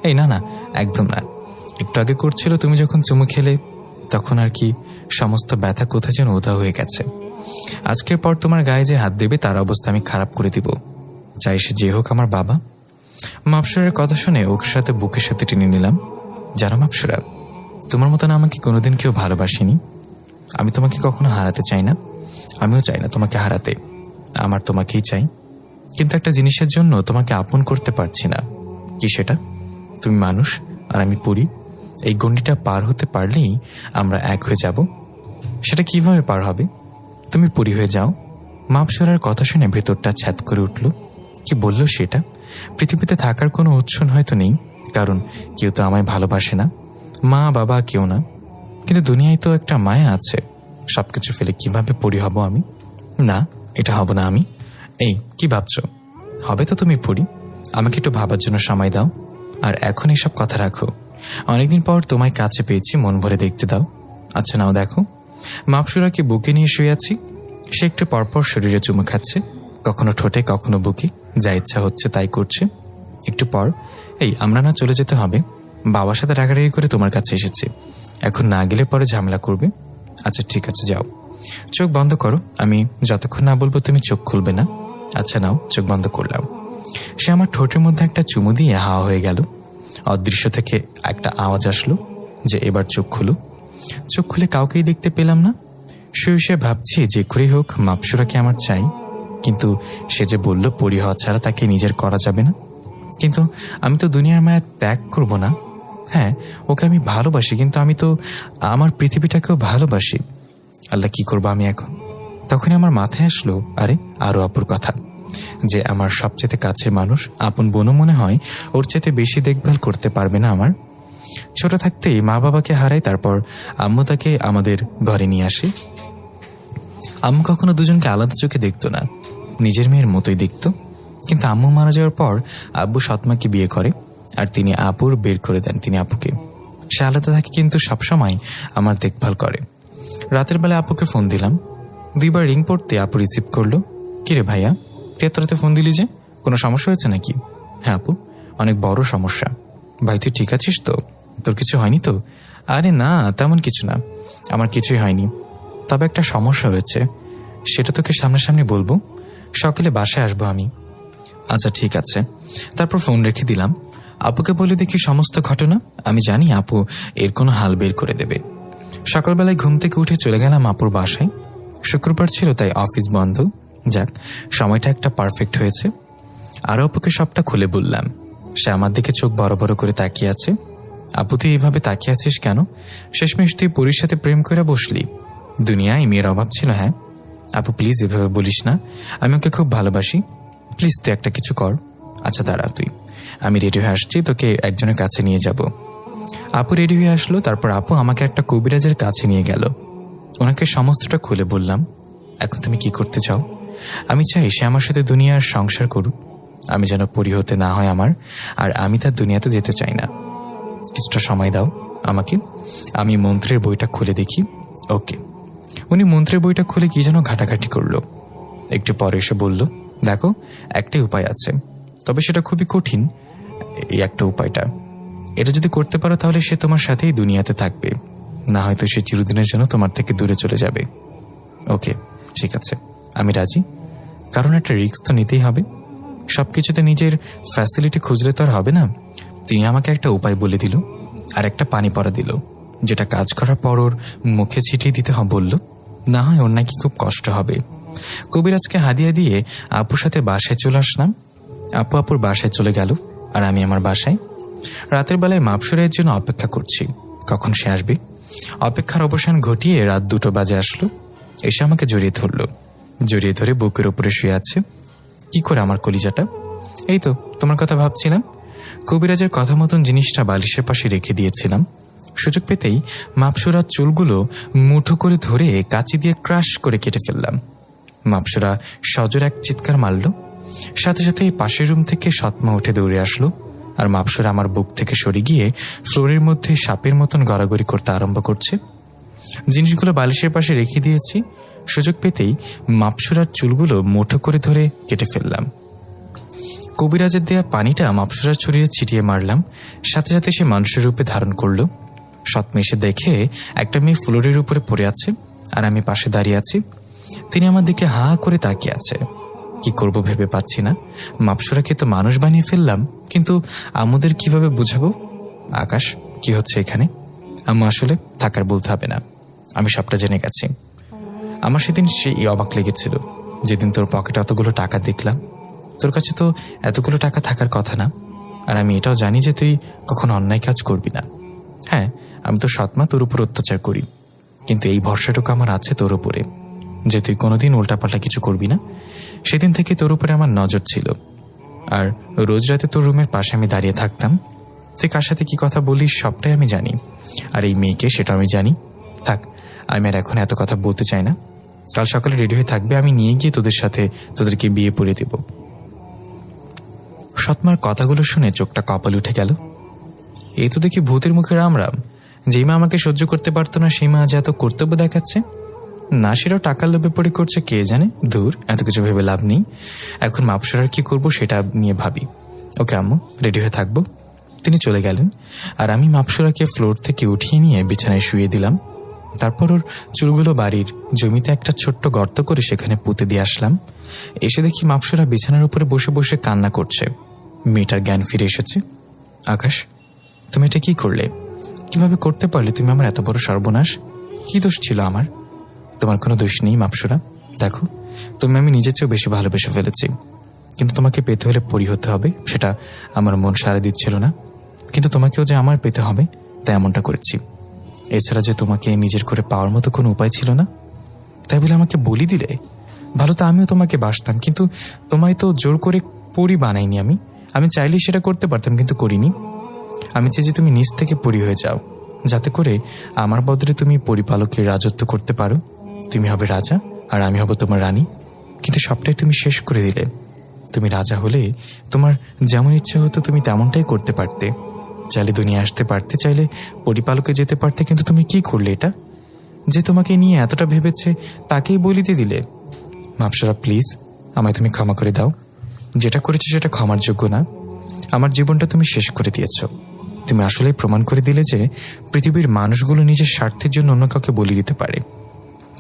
[SPEAKER 1] এই, না না, একদম না। একটু আগে করছিল, তুমি যখন চুমু খেলে তখন আর কি সমস্ত ব্যথা কোথায় যেন উধাও হয়ে গেছে। আজকের পর তোমার গায়ে যে হাত দেবে তার অবস্থা আমি খারাপ করে দিব, চাই সে যে হোক আমার বাবা। মাপসরার কথা শুনে ওর সাথে বুকের সাথে টেনে নিলাম। জানো মাপসরা, তোমার মতন আমাকে কোনোদিন কেউ ভালোবাসেনি। আমি তোমাকে কখনো হারাতে চাই না, আমিও চাই না তোমাকে হারাতে। আমার তোমাকেই চাই, কিন্তু একটা জিনিসের জন্য তোমাকে আপন করতে পারছি না। কি সেটা? তুমি মানুষ আর আমি পরি। এই গণ্ডিটা পার হতে পারলেই আমরা এক হয়ে যাব। সেটা কিভাবে পার হবে? তুমি পরি হয়ে যাও। মাপসরার কথা শুনে ভেতরটা ছ্যাদ করে উঠল। কি বলল সেটা? পৃথিবীতে থাকার কোনো উৎসন হয়তো নেই, কারণ কেউ তো আমায় ভালোবাসে না, মা বাবা কেউ না। কিন্তু দুনিয়ায় তো একটা মায়া আছে। সবকিছু ফেলে কিভাবে পরি হব আমি? না, এটা হব না আমি। এই, কি ভাবছো? হবে তো তুমি পরি। আমাকে একটু ভাবার জন্য সময় দাও। আর এখন এসব কথা রাখো। অনেকদিন পর তোমায় কাছে পেয়েছি, মন ভরে দেখতে দাও। আচ্ছা নাও দেখো। মাপসরাকে বুকে নিয়ে শুয়ে আছি। সে একটু পরপর শরীরে চুমু খাচ্ছে, কখনো ঠোঁটে কখনো বুকে, যা ইচ্ছা হচ্ছে তাই করছে। একটু পর, এই, আমরা না চলে যেতে হবে? বাবার সাথে রাগারাগি করে তোমার কাছে এসেছি, এখন না গেলে পরে ঝামেলা করবে। আচ্ছা ঠিক আছে, যাও। চোখ বন্ধ করো, আমি যতক্ষণ না বলবো তুমি চোখ খুলবে না। আচ্ছা নাও, চোখ বন্ধ করলাম। সে আমার ঠোঁটের মধ্যে একটা চুমু দিয়ে হাওয়া হয়ে গেল। অদৃশ্য থেকে একটা আওয়াজ আসলো যে এবার চোখ খুলো। চোখ খুলে কাউকেই দেখতে পেলাম না। শুয়ে শুয়ে ভাবছি যে করেই হোক মাপসুরাকে আমার চাই, কিন্তু সে যে বলল পরি হওয়া ছাড়া তাকে নিজের করা যাবে না। কিন্তু আমি তো দুনিয়ার মায়া ত্যাগ করব না। হ্যাঁ, ওকে আমি ভালোবাসি, কিন্তু আমি তো আমার পৃথিবীটাকেও ভালোবাসি। আল্লাহ, কি করবো আমি এখন? তখনই আমার মাথায় আসলো, আরো আপুর কথা, যে আমার সবচেয়ে কাছের মানুষ, আপন বোনও মনে হয় ওর চেয়ে বেশি দেখভাল করতে পারবে না আমার। ছোট থাকতেই মা বাবাকে হারাই, তারপর আম্মু তাকে আমাদের ঘরে নিয়ে আসে। আম্মু কখনো দুজনকে আলাদা চোখে দেখতো না, নিজের মেয়ের মতোই দেখত। কিন্তু আম্মু মারা যাওয়ার পর আব্বু সৎমাকে বিয়ে করে, আর তিনি আপুর বের করে দেন তিনি আপুকে। সে আলাদা থাকে কিন্তু সবসময় আমার দেখভাল করে। রাতের বেলা আপুকে ফোন দিলাম, 2 বার রিং পড়তে আপু রিসিভ করলো। কিরে ভাইয়া, তুই এত রাতে ফোন দিলি যে, কোনো সমস্যা হয়েছে নাকি? হ্যাঁ আপু, অনেক বড় সমস্যা। ভাই তুই ঠিক আছিস তো? তোর কিছু হয়নি তো? আরে না, তেমন কিছু না, আমার কিছুই হয়নি, তবে একটা সমস্যা হয়েছে, সেটা তোকে সামনাসামনি বলবো। সকালে বাসায় আসবো আমি। আচ্ছা ঠিক আছে। তারপর ফোন রেখে দিলাম। আপুকে বলে দেখি সমস্ত ঘটনা। আমি জানি আপু এর কোনো হাল বের করে দেবে। সকালবেলায় ঘুম থেকে উঠে চলে গেলাম আপুর বাসায়। শুক্রবার ছিল, তাই অফিস বন্ধ। যাক, সময়টা একটা পারফেক্ট হয়েছে। আরও আপুকে সবটা খুলে বললাম। সে আমার দিকে চোখ বড় বড় করে তাকিয়ে আছে। আপু তুই এইভাবে তাকিয়ে আছিস কেন? শেষমেশ তুই পরীর সাথে প্রেম করে বসলি। দুনিয়ায় মেয়ের অভাব ছিল? হ্যাঁ আপু, প্লিজ এভাবে বলিস না, আমি ওকে খুব ভালোবাসি। প্লিজ তুই একটা কিছু কর। আচ্ছা দাঁড়া তুই, আমি রেডি হয়ে আসছি, তোকে একজনের কাছে নিয়ে যাব। আপু রেডি হয়ে আসলো। তারপর আপু আমাকে একটা কবিরাজের কাছে নিয়ে গেল। ওনাকে সমস্তটা খুলে বললাম। এখন তুমি কি করতে চাও? আমি চাই সে আমার সাথে দুনিয়ার সংসার করুক, আমি যেন পরি হতে না হয় আমার, আর আমি তার দুনিয়াতে যেতে চাই না। কিছুটা সময় দাও আমাকে, আমি মন্ত্রের বইটা খুলে দেখি। ওকে। উনি মন্ত্রের বইটা খুলে কি যেন ঘাটাঘাটি করলো। একটু পরে এসে বলল, দেখো একটাই উপায় আছে, তবে সেটা খুবই কঠিন। এই একটা উপায়টা, এটা যদি করতে পারো তাহলে সে তোমার সাথেই দুনিয়াতে থাকবে, না হয়তো সে চিরদিনের জন্য তোমার থেকে দূরে চলে যাবে। ওকে ঠিক আছে, আমি রাজি, কারণ একটা রিস্ক তো নিতেই হবে। সবকিছুতে নিজের ফ্যাসিলিটি খুঁজলে তো আর হবে না। তিনি আমাকে একটা উপায় বলে দিল, আর একটা পানি পড়া দিল, যেটা কাজ করার পর ওর মুখে ছিটিয়ে দিতে বলল, না হয় ওর নাকি খুব কষ্ট হবে। কবিরাজকে হাদিয়া দিয়ে আপুর সাথে বাসায় চলে আসলাম। আপু আপুর বাসায় চলে গেল, আর আমি আমার বাসায়। রাতের বেলায় মাপসুরের জন্য অপেক্ষা করছি, কখন সে আসবে। অপেক্ষার অবসান ঘটিয়ে রাত 2টো বাজে আসলো। এসে আমাকে জড়িয়ে ধরল, জড়িয়ে ধরে বুকের উপরে শুয়ে আছে। কি করে আমার কলিজাটা? এই তো তোমার কথা ভাবছিলাম। কবিরাজের কথা মতন জিনিসটা বালিশের পাশে রেখে দিয়েছিলাম। সুযোগ পেতেই মাপসুরার চুলগুলো মুঠো করে ধরে কাঁচি দিয়ে ক্রাশ করে কেটে ফেললাম। মাপসুরা সজোর এক চিৎকার মারল। সাথে সাথে পাশের রুম থেকে সৎমা উঠে দৌড়ে আসলো, আর মাপসুরা আমার বুক থেকে সরে গিয়ে ফ্লোরের মধ্যে সাপের মতন গড়াগড়ি করতে আরম্ভ করছে। জিনিসগুলো বালিশের পাশে রেখে দিয়েছি। সুযোগ পেতেই মাপসুরার চুলগুলো মুঠো করে ধরে কেটে ফেললাম। কবিরাজের দেয়া পানিটা মাপসুরার শরীরে ছিটিয়ে মারলাম। সাথে সাথে সে মানুষের রূপে ধারণ করলো। সৎমা এসে দেখে একটা মেয়ে ফ্লোরের উপরে পড়ে আছে, আর আমি পাশে দাঁড়িয়ে আছি। তিনি আমার দিকে হা করে তাকিয়ে আছে। কি করব ভেবে পাচ্ছি না। মাপসুরাকে তো মানুষ বানিয়ে ফেললাম, কিন্তু আমাদের কিভাবে বুঝাবো? আকাশ, কি হচ্ছে এখানে? আম্মু আসলে থাকার বলতে হবে না, আমি সবটা জেনে গেছি। আমার সেদিন সেই অবাক লেগেছিল, যেদিন তোর পকেটে অতগুলো টাকা দেখলাম। তোর কাছে তো এতগুলো টাকা থাকার কথা না, আর আমি এটাও জানি যে তুই কখনো অন্যায় কাজ করবি না। হ্যাঁ, আমি তো সৎমা তোর উপর অত্যাচার করি, কিন্তু এই ভরসাটুকু আমার আছে তোর উপরে যে তুই কোনোদিন উল্টাপাল্টা কিছু করবি না। সেদিন থেকে তোর উপরে আমার নজর ছিল, আর রোজ রাতে তোর রুমের পাশে আমি দাঁড়িয়ে থাকতাম। তুই কার সাথে কি কথা বলিস সবটাই আমি জানি, আর এই মেয়েকে সেটা আমি জানি। থাক, আমি আর এখন এত কথা বলতে চাই না। কাল সকালে রেডি হয়ে থাকবে, আমি নিয়ে গিয়ে তোদেরকে বিয়ে পড়িয়ে দেব। সৎমার কথাগুলো শুনে চোখটা কপাল উঠে গেল। এই তো দেখি ভূতের মুখে রাম রাম। যেই মা আমাকে সহ্য করতে পারতো না, সেই মা আজ এত কর্তব্য দেখাচ্ছে। না সেটাও টাকার লোভে পড়ে করছে, কে জানে। দূর, এত কিছু ভেবে লাভ নেই। এখন মাপসরার কি করব সেটা নিয়ে ভাবি। ওকে আম্মু, রেডি হয়ে থাকবো। তিনি চলে গেলেন, আর আমি মাপসরাকে ফ্লোর থেকে উঠিয়ে নিয়ে বিছানায় শুয়ে দিলাম। তারপর ওর চুলগুলো বাড়ির জমিতে একটা ছোট্ট গর্ত করে সেখানে পুঁতে দিয়ে আসলাম। এসে দেখি মাপসরা বিছানার উপরে বসে বসে কান্না করছে। মেয়েটার জ্ঞান ফিরে এসেছে। আকাশ, তুমি এটা কি করলে? কিভাবে করতে পারলে তুমি আমার এত বড় সর্বনাশ? কি দোষ ছিল আমার? তোমার কোনো দোষ নেই মাপসরা। দেখো, তুমি আমি নিজের চেয়েও বেশি ভালোবেসে ফেলেছি, কিন্তু তোমাকে পেতে হলে পরি হতে হবে, সেটা আমার মন সাড়া দিচ্ছিল না। কিন্তু তোমাকেও যে আমার পেতে হবে তাই এমনটা করেছি। এছাড়া যে তোমাকে নিজের করে পাওয়ার মতো কোনো উপায় ছিল না, তাই বলে আমাকে বলি দিলে? ভালো তো আমিও তোমাকে বাসতাম, কিন্তু তোমায় তো জোর করে পরি বানাইনি। আমি চাইলেই সেটা করতে পারতাম, কিন্তু করিনি। আমি চাই যে তুমি নিজ থেকে পরি হয়ে যাও, যাতে করে আমার বদলে তুমি পরিপালকের রাজত্ব করতে পারো। তুমি হবে রাজা আর আমি হব তোমার রানী। কিন্তু সবটাই তুমি শেষ করে দিলে। তুমি রাজা হলে তোমার যেমন ইচ্ছে হতো তুমি তেমনটাই করতে পারতে। চাইলে দুনিয়া আসতে পারতে, চাইলে পরিপালকে যেতে পারতে, কিন্তু তুমি কি করলে? এটা যে তোমাকে নিয়ে এতটা ভেবেছে তাকেই বলিতে দিলে। মাপসরা, প্লিজ আমায় তুমি ক্ষমা করে দাও। যেটা করেছো সেটা ক্ষমার যোগ্য না। আমার জীবনটা তুমি শেষ করে দিয়েছ। তুমি আসলেই প্রমাণ করে দিলে যে পৃথিবীর মানুষগুলো নিজের স্বার্থের জন্য অন্য কাউকে বলি দিতে পারে।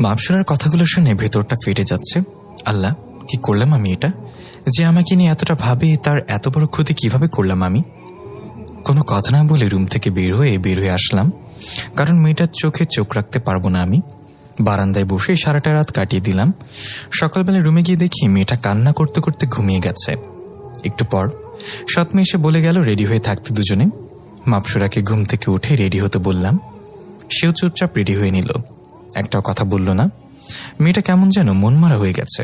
[SPEAKER 1] মাপসরার কথাগুলো শুনে ভেতরটা ফেটে যাচ্ছে। আল্লাহ, কি করলাম আমি এটা? যে আমাকে নিয়ে এতটা ভাবে তার এত বড় ক্ষতি কিভাবে করলাম আমি? কোনো কথা না বলে রুম থেকে বের হয়ে আসলাম, কারণ মেয়েটার চোখে চোখ রাখতে পারবো না আমি। বারান্দায় বসে সারাটা রাত কাটিয়ে দিলাম। সকালবেলা রুমে গিয়ে দেখি মেয়েটা কান্না করতে করতে ঘুমিয়ে গেছে। একটু পর সৎমে এসে বলে গেল রেডি হয়ে থাকতে দুজনে। মাপসরাকে ঘুম থেকে উঠে রেডি হতে বললাম। সেও চুপচাপ রেডি হয়ে নিল, একটাও কথা বলল না। মেয়েটা কেমন যেন মনমারা হয়ে গেছে।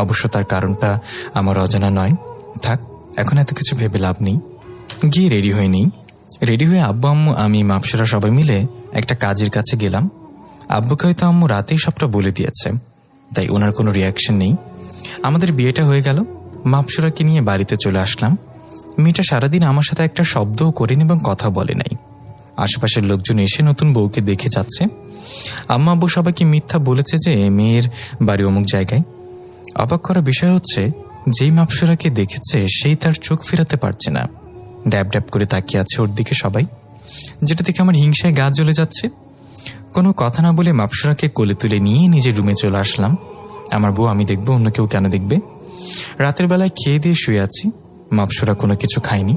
[SPEAKER 1] অবশ্য তার কারণটা আমার অজানা নয়। থাক, এখন এত কিছু ভেবে লাভ নেই। গিয়ে রেডি হয়ে নিই। রেডি হয়ে আব্বু, আম্মু, আমি, মাপসরা সবাই মিলে একটা কাজের কাছে গেলাম। আব্বুকে হয়তো আম্মু রাতেই সবটা বলে দিয়েছে, তাই ওনার কোনো রিয়াকশন নেই। আমাদের বিয়েটা হয়ে গেল। মাপসরাকে নিয়ে বাড়িতে চলে আসলাম। মেয়েটা সারাদিন আমার সাথে একটা শব্দও করেনি এবং কথা বলে নাই। আশেপাশের লোকজন এসে নতুন বউকে দেখে যাচ্ছে। আম্মা আব্বু সবাইকে মিথ্যা বলেছে যে মেয়ের বাড়ি অমুক জায়গায়। অবাক করা বিষয় হচ্ছে, যেই মাপসরাকে দেখেছে সেই তার চোখ ফেরাতে পারছে না। ড্যাব ড্যাব করে তাকিয়ে আছে ওর দিকে সবাই, যেটা দেখে আমার হিংসায় গা জ্বলে যাচ্ছে। কোনো কথা না বলে মাপসরাকে কোলে তুলে নিয়ে নিজের রুমে চলে আসলাম। আমার বউ আমি দেখবো, অন্য কেউ কেন দেখবে? রাতের বেলায় খেয়ে দিয়ে শুয়ে আছি। মাপসরা কোনো কিছু খায়নি।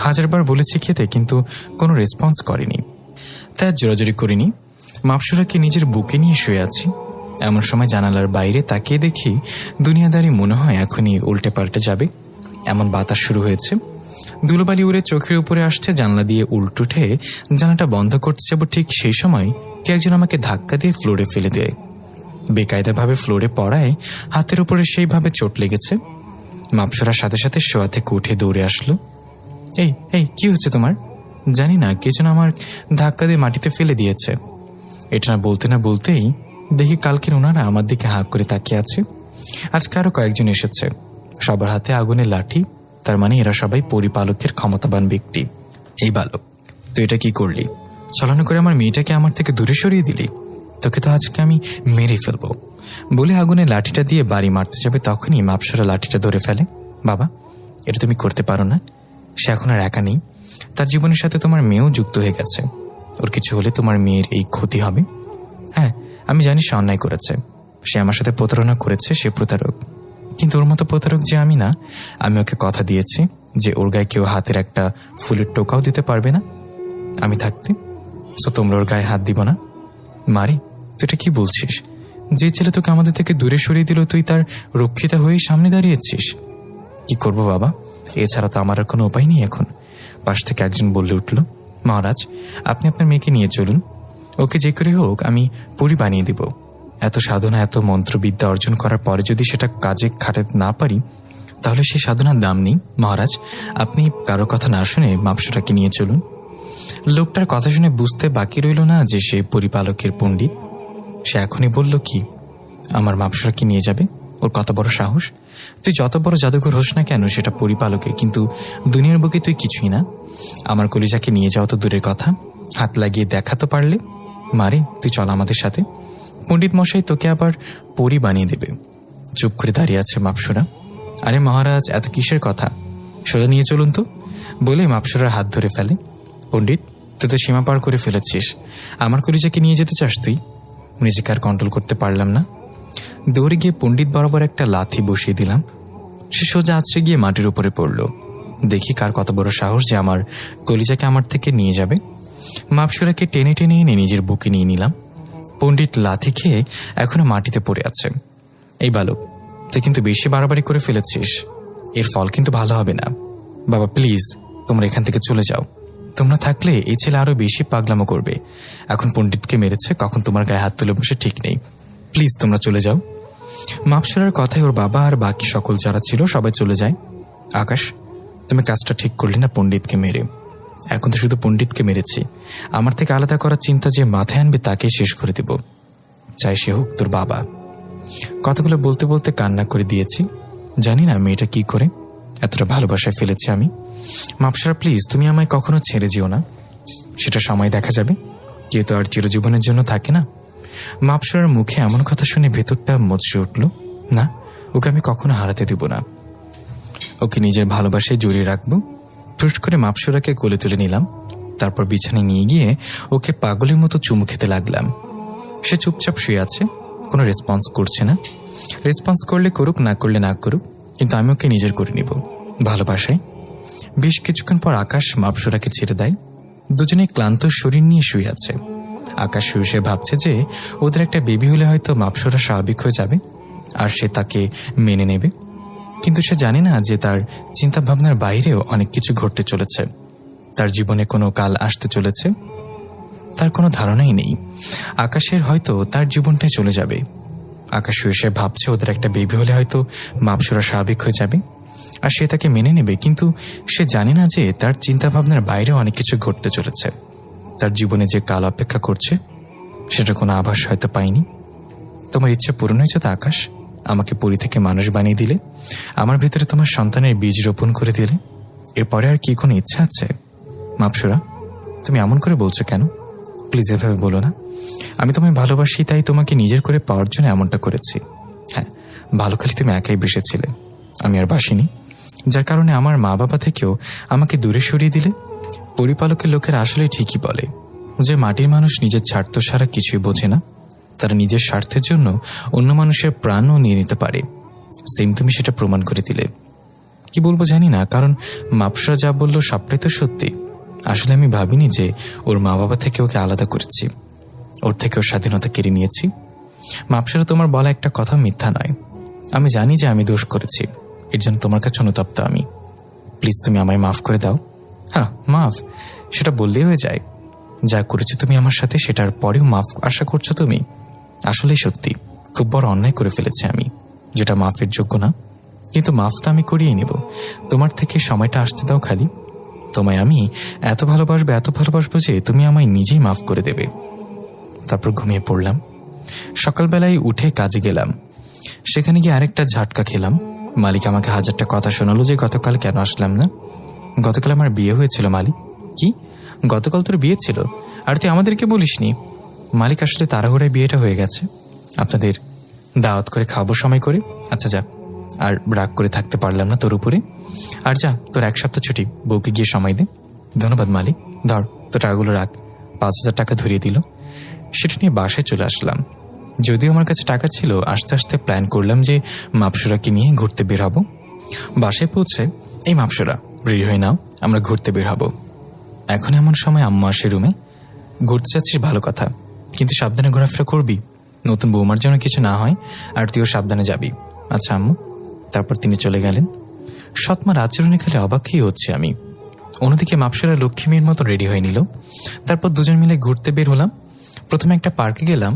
[SPEAKER 1] হাজারবার বলেছি খেতে, কিন্তু কোনো রেসপন্স করেনি, তাই জোরাজোরি করিনি। মাপসরাকে নিজের বুকে নিয়ে শুয়ে আছি। এমন সময় জানালার বাইরে তাকিয়ে দেখি দুনিয়াদারি মনে হয় এখনই উল্টে পাল্টে যাবে, এমন বাতাস শুরু হয়েছে। ধুলোবালি উড়ে চোখের উপরে আসছে। জানলা দিয়ে উল্টো উঠে জানালাটা বন্ধ করতে যাবো, ঠিক সেই সময় কে একজন আমাকে ধাক্কা দিয়ে ফ্লোরে ফেলে দেয়। বেকায়দাভাবে ফ্লোরে পড়ায় হাতের উপরে সেইভাবে চোট লেগেছে। মাপসরার সাথে সাথে শোয়া থেকে উঠে দৌড়ে আসলো। এই এই কি হচ্ছে তোমার? জানি না, কে যেন আমার ধাক্কা দিয়ে মাটিতে ফেলে দিয়েছে। এটা না বলতেই দেখি কালকের ওনারা আমার দিকে হাঁক করে তাকিয়ে আছে। আজকে আরো কয়েকজন এসেছে, সবার হাতে আগুনের লাঠি। তার মানে এরা সবাই পরিপালকের ক্ষমতাবান ব্যক্তি। এই বালক, তুই এটা কি করলি? ছলনা করে আমার মেয়েটাকে আমার থেকে দূরে সরিয়ে দিলি। তোকে তো আজকে আমি মেরে ফেলবো বলে আগুনের লাঠিটা দিয়ে বাড়ি মারতে যাবে, তখনই মাপসরা লাঠিটা ধরে ফেলে। বাবা, এটা তুমি করতে পারো না। সে এখন আর একা নেই, তার জীবনের সাথে তোমার মেয়েও যুক্ত হয়ে গেছে। ওর কিছু হলে তোমার মেয়ের এই ক্ষতি হবে। হ্যাঁ, আমি জানি সে অন্যায় করেছে, সে আমার সাথে প্রতারণা করেছে, সে প্রতারক। কিন্তু ওর মতো প্রতারক যে আমি না। আমি ওকে কথা দিয়েছি যে ওর গায়ে কেউ হাতের একটা ফুলের টোকাও দিতে পারবে না আমি থাকতে। সো তোমরা ওর গায়ে হাত দিব না। মারে, তুই এটা কি বলছিস? যে ছেলে তোকে আমাদের থেকে দূরে সরিয়ে দিল, তুই তার রক্ষিতা হয়ে সামনে দাঁড়িয়েছিস। কি করবো বাবা, এছাড়া তো আমার আর কোনো উপায় নেই এখন। পাশ থেকে একজন বললে উঠল, মহারাজ, আপনি আপনার মেয়েকে নিয়ে চলুন। ওকে যে করে হোক আমি পরি বানিয়ে দিব। এত সাধনা, এত মন্ত্রবিদ্যা অর্জন করার পরে যদি সেটা কাজে খাটাতে না পারি, তাহলে সেই সাধনার দাম নেই। মহারাজ, আপনি কারো কথা না শুনে মাপসরাকে নিয়ে চলুন। লোকটার কথা শুনে বুঝতে বাকি রইল না যে সে পরিপালকের পণ্ডিত। সে এখনই বলল, কি আমার মাপসরাকে নিয়ে যাবে? ওর কত বড় সাহস! তুই যত বড় জাদুঘর হোস না কেন, সেটা পরিপালকের, কিন্তু দুনিয়ার বুকে তুই কিছুই না। আমার কলিজাকে নিয়ে যাওয়া তো দূরের কথা, হাত লাগিয়ে দেখা তো পারলে। মারে, তুই চল আমাদের সাথে। পণ্ডিত মশাই তোকে আবার পরি বানিয়ে দেবে। চুপ করে দাঁড়িয়ে আছে মাপসরা। আরে মহারাজ, এত কিসের কথা? সোজা নিয়ে চলুন তো বলে মাপসরার হাত ধরে ফেলে। পণ্ডিত, তুই তো সীমা পার করে ফেলেছিস। আমার কলিজাকে নিয়ে যেতে চাস তুই? নিজেকে আর কন্ট্রোল করতে পারলাম না, দৌড়ে গিয়ে পণ্ডিত বরাবর একটা লাথি বসিয়ে দিলাম। সে সোজা আছড়ে গিয়ে মাটির উপরে পড়ল। দেখি কার কত বড় সাহস যে আমার কলিজাকে আমার থেকে নিয়ে যাবে। মাপসুরাকে টেনে টেনে এনে নিজের বুকে নিয়ে নিলাম। পণ্ডিত লাথি খেয়ে এখনো মাটিতে পড়ে আছে। এই বালক, তুই কিন্তু বেশি বাড়াবাড়ি করে ফেলেছিস, এর ফল কিন্তু ভালো হবে না। বাবা প্লিজ, তোমরা এখান থেকে চলে যাও। তোমরা থাকলে এই ছেলে আরো বেশি পাগলামো করবে। এখন পণ্ডিতকে মেরেছে, কখন তোমার গায়ে হাত তুলে বসে ঠিক নেই। প্লিজ তোমরা চলে যাও। মাপসুরার কথায় ওর বাবা আর বাকি সকল যারা ছিল সবাই চলে যায়। আকাশ, তুমি কাজটা ঠিক করলে না পণ্ডিতকে মেরে। এখন তো শুধু পণ্ডিতকে মেরেছি, আমার থেকে আলাদা করার চিন্তা যে মাথায় আনবে তাকেই শেষ করে দেব, চাই সে হোক তোর বাবা। কথাগুলো বলতে বলতে কান্না করে দিয়েছি। জানি না মেয়েটা কি করে এতটা ভালোবাসায় ফেলেছে আমি। মাপসুরা প্লিজ, তুমি আমায় কখনো ছেড়ে যেও না। সেটা সময় দেখা যাবে, কেউ তো আর চিরজীবনের জন্য থাকে না। মাপসুরার মুখে এমন কথা শুনে ভেতরটা মচড়ে উঠল। না, ওকে আমি কখনো হারাতে দেব না। ওকে নিজের ভালোবাসায় জড়িয়ে রাখবো। টুস করে মাপসুরাকে কোলে তুলে নিলাম। তারপর বিছানায় নিয়ে গিয়ে ওকে পাগলের মতো চুমু খেতে লাগলাম। সে চুপচাপ শুয়ে আছে, কোনো রেসপন্স করছে না। রেসপন্স করলে করুক, না করলে না করুক, কিন্তু আমি ওকে নিজের করে নিব ভালোবাসায়। বেশ কিছুক্ষণ পর আকাশ মাপসুরাকে ছেড়ে দেয়। দুজনেই ক্লান্ত শরীর নিয়ে শুয়ে আছে। আকাশ শুয়ে শুয়ে ভাবছে যে ওদের একটা বেবি হলে হয়তো মাপসুরা স্বাভাবিক হয়ে যাবে আর সে তাকে মেনে নেবে। কিন্তু সে জানে না যে তার চিন্তা ভাবনার বাইরেও অনেক কিছু ঘটতে চলেছে। তার জীবনে কোনো কাল আসতে চলেছে, তার কোনো ধারণাই নেই। আকাশের হয়তো তার জীবনটাই চলে যাবে। আকাশ শুয়ে শুয়ে ভাবছে ওদের একটা বেবি হলে হয়তো মাপসুরা স্বাভাবিক হয়ে যাবে আর সে তাকে মেনে নেবে। কিন্তু সে জানে না যে তার চিন্তা ভাবনার বাইরেও অনেক কিছু ঘটতে চলেছে। তার জীবনে যে কাল অপেক্ষা করছে সেটা কোনো আভাস হয়তো পায়নি। তোমার ইচ্ছে পূরণ হয়েছে তো আকাশ? আমাকে পরি থেকে মানুষ বানিয়ে দিলে, আমার ভিতরে তোমার সন্তানের বীজ রোপণ করে দিলে। এরপরে আর কি কোনো ইচ্ছা আছে? মাপসুরা, তুমি এমন করে বলছো কেন? প্লিজ এভাবে বলো না। আমি তোমায় ভালোবাসি, তাই তোমাকে নিজের করে পাওয়ার জন্য এমনটা করেছি। হ্যাঁ, ভালো খালি তুমি একাই বেসেছিলে, আমি আর বাসিনি, যার কারণে আমার মা বাবা থেকেও আমাকে দূরে সরিয়ে দিলে। পরিপালকের লোকেরা আসলে ঠিকই বলে যে মাটির মানুষ নিজের স্বার্থ ছাড়া কিছুই বোঝে না। তারা নিজের স্বার্থের জন্য অন্য মানুষের প্রাণও নিয়ে নিতে পারে। সেম তুমি সেটা প্রমাণ করে দিলে। কি বলবো জানি না, কারণ মাপসুরা যা বললো সবটাই তো সত্যি। আসলে আমি ভাবিনি যে ওর মা বাবা থেকে ওকে আলাদা করেছি, ওর থেকে ওর স্বাধীনতা কেড়ে নিয়েছি। মাপসুরা, তোমার বলা একটা কথা মিথ্যা নয়। আমি জানি যে আমি দোষ করেছি, এর জন্য তোমার কাছে অনুতপ্ত আমি। প্লিজ তুমি আমায় মাফ করে দাও। হ্যাঁ, মাফ সেটা বললেই হয়ে যায়। যা করেছো তুমি আমার সাথে, সেটার পরেও মাফ আশা করছো তুমি? আসলেই সত্যি খুব বড় অন্যায় করে ফেলেছি আমি, যেটা মাফের যোগ্য না। কিন্তু মাফ তো আমি করিয়ে নেব। তোমার থেকে সময়টা আসতে দাও খালি। তোমায় আমি এত ভালোবাসবো যে তুমি আমায় নিজেই মাফ করে দেবে। তারপর ঘুমিয়ে পড়লাম। সকালবেলায় উঠে কাজে গেলাম। সেখানে গিয়ে আরেকটা ঝাটকা খেলাম। মালিক আমাকে হাজারটা কথা শোনালো যে গতকাল কেন আসলাম না। গতকাল আমার বিয়ে হয়েছিল মালিক। কি? গতকাল তোর বিয়ে ছিল? আর তুই আমাদেরকে বলিসনি? মালিক, আসলে তাড়াহুড়ায় বিয়েটা হয়ে গেছে, আপনাদের দাওয়াত করে খাওয়াবো সময় করে। আচ্ছা যা, আর রাগ করে থাকতে পারলাম না তোর উপরে। আর যা, তোর 1 সপ্তাহ ছুটি, বউকে গিয়ে সময় দে। ধন্যবাদ মালিক, ধর তোর টাকাগুলো রাখ। 5,000 টাকা ধরিয়ে দিল। সেটা নিয়ে বাসায় চলে আসলাম। যদিও আমার কাছে টাকা ছিল, আস্তে আস্তে প্ল্যান করলাম যে মাপসুরাকে নিয়ে ঘুরতে বের হব। বাসায় পৌঁছে, এই মাপসুরা রেডি হয়ে নাও, আমরা ঘুরতে বের হব। এখন এমন সময় আম্মু আসে রুমে। ঘুরতে যাচ্ছিস ভালো কথা, কিন্তু সাবধানে ঘোরাফেরা করবি, নতুন বৌমার জন্য কিছু না হয়, আর তুইও সাবধানে যাবি। আচ্ছা আম্মু। তারপর তিনি চলে গেলেন। সৎমার আচরণে খালি অবাকই হচ্ছে আমি। অন্যদিকে মাপসুরা লক্ষ্মী মেয়ের মতো রেডি হয়ে নিল। তারপর দুজন মিলে ঘুরতে বের হলাম। প্রথমে একটা পার্কে গেলাম।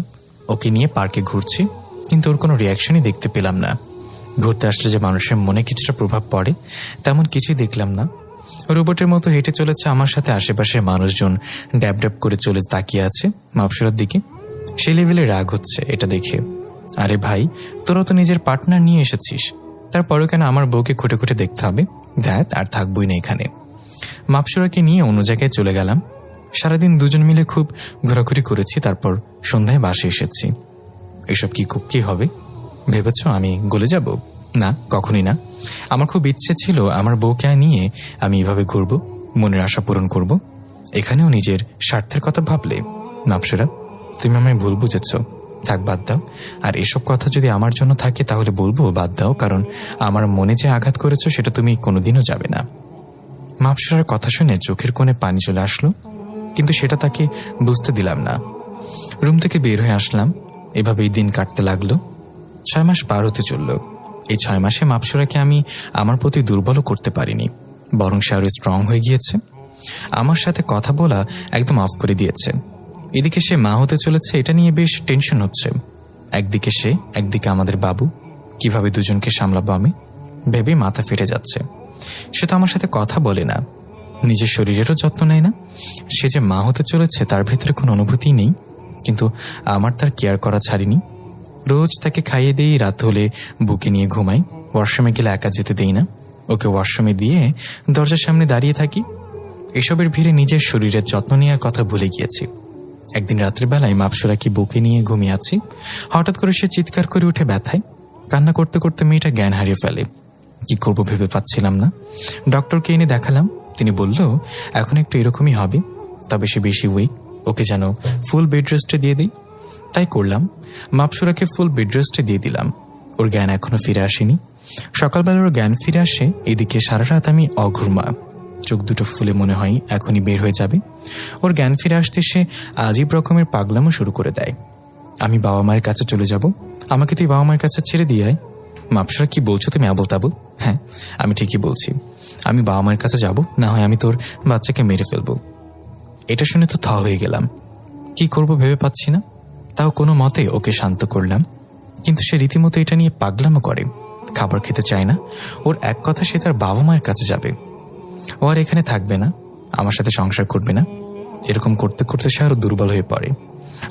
[SPEAKER 1] ওকে নিয়ে পার্কে ঘুরছি, কিন্তু ওর কোনো রিয়াকশনই দেখতে পেলাম না। ঘুরতে আসলে যে মানুষের মনে কিছুটা প্রভাব পড়ে, তেমন কিছুই দেখলাম না। রোবটের মতো হেঁটে চলেছে আমার সাথে। আশেপাশের মানুষজন ড্যাব ড্যাব করে চলে তাকিয়ে আছে মাপসুরার দিকে। সে লেভেলে রাগ হচ্ছে এটা দেখে। আরে ভাই, তোরা তো নিজের পার্টনার নিয়ে এসেছিস, তারপরেও কেন আমার বউকে খুঁটে খুঁটে দেখতে হবে? দেখ, আর থাকবই না এখানে। মাপসুরাকে নিয়ে অন্য জায়গায় চলে গেলাম। সারাদিন দুজন মিলে খুব ঘোরাঘুরি করেছি। তারপর সন্ধ্যায় বাসে এসেছি। এসব কি হবে ভেবেছ? আমি গলে যাব? না, কখনই না। আমার খুব ইচ্ছে ছিল আমার বউকে নিয়ে আমি এভাবে ঘুরবো, মনের আশা পূরণ করব। এখানেও নিজের স্বার্থের কথা ভাবলে? মাপসরা, তুমি আমায় ভুল বুঝেছ। থাক, বাদ দাও। আর এসব কথা যদি আমার জন্য থাকে তাহলে বলবো বাদ দাও, কারণ আমার মনে যে আঘাত করেছ সেটা তুমি কোনোদিনও যাবে না। মাপসরার কথা শুনে চোখের কোণে পানি চলে আসলো, কিন্তু সেটা তাকে বুঝতে দিলাম না। রুম থেকে বের হয়ে আসলাম। এভাবেই দিন কাটতে লাগলো। 6 মাস পার হতে চলল। এই 6 মাসে মাপসরাকে আমি আমার প্রতি দুর্বলও করতে পারিনি, বরং সে আরো স্ট্রং হয়ে গিয়েছে। আমার সাথে কথা বলা একদম অফ করে দিয়েছে। এদিকে সে মা হতে চলেছে, এটা নিয়ে বেশ টেনশন হচ্ছে। একদিকে সে, একদিকে আমাদের বাবু, কিভাবে দুজনকে সামলাবো আমি ভেবে মাথা ফেটে যাচ্ছে। সে তো আমার সাথে কথা বলে না, নিজের শরীরেরও যত্ন নেয় না। সে যে মা হতে চলেছে তার ভেতরে কোনো অনুভূতি নেই, কিন্তু আমার তার কেয়ার করা ছাড়িনি। রোজ তাকে খাইয়ে দিই, রাত হলে বুকে নিয়ে ঘুমাই। ওয়াশরুমে গেলে একা যেতে দেই না, ওকে ওয়াশরুমে দিয়ে দরজার সামনে দাঁড়িয়ে থাকি। এসবের ভিড়ে নিজের শরীরের যত্ন নেওয়ার কথা ভুলে গিয়েছি। একদিন রাত্রিবেলায় মাপসরাকে বুকে নিয়ে ঘুমিয়ে আছি, হঠাৎ করে সে চিৎকার করে উঠে ব্যথায়। কান্না করতে করতে মেয়েটা জ্ঞান হারিয়ে ফেলে। কি করব ভেবে পাচ্ছিলাম না। ডক্টরকে এনে দেখালাম। তিনি বলল এখন একটু এরকমই হবে, তবে সে বেশি উইক, ওকে যেন ফুল বেড রেস্টে দিয়ে দিই। তাই করলাম, মাপসরাকে ফুল বেড রেস্টে দিয়ে দিলাম। ওর জ্ঞান এখনো ফিরে আসেনি। সকালবেলা ওর জ্ঞান ফিরে আসে। এদিকে সারা রাত আমি অঘুরমা, চোখ দুটো ফুলে মনে হয় এখনই বের হয়ে যাবে। ওর জ্ঞান ফিরে আসতে সে আজীব রকমের পাগলামো শুরু করে দেয়। আমি বাবা মায়ের কাছে চলে যাব, আমাকে তুই বাবা মায়ের কাছে ছেড়ে দিয়ে আয়। মাপসরা, কি বলছো তুমি আবল তাবল? হ্যাঁ, আমি ঠিকই বলছি। আমি বাবা মায়ের কাছে যাব, না হয় আমি তোর বাচ্চাকে মেরে ফেলবো। এটা শুনে তো থ হয়ে গেলাম। কি করব ভেবে পাচ্ছি না। তাও কোনো মতে ওকে শান্ত করলাম, কিন্তু সে রীতিমতো এটা নিয়ে পাগলামো করে। খাবার খেতে চায় না। ওর এক কথা, সে তার বাবা মায়ের কাছে যাবে। ও আর এখানে থাকবে না, আমার সাথে সংসার করবে না। এরকম করতে করতে সে আরো দুর্বল হয়ে পড়ে।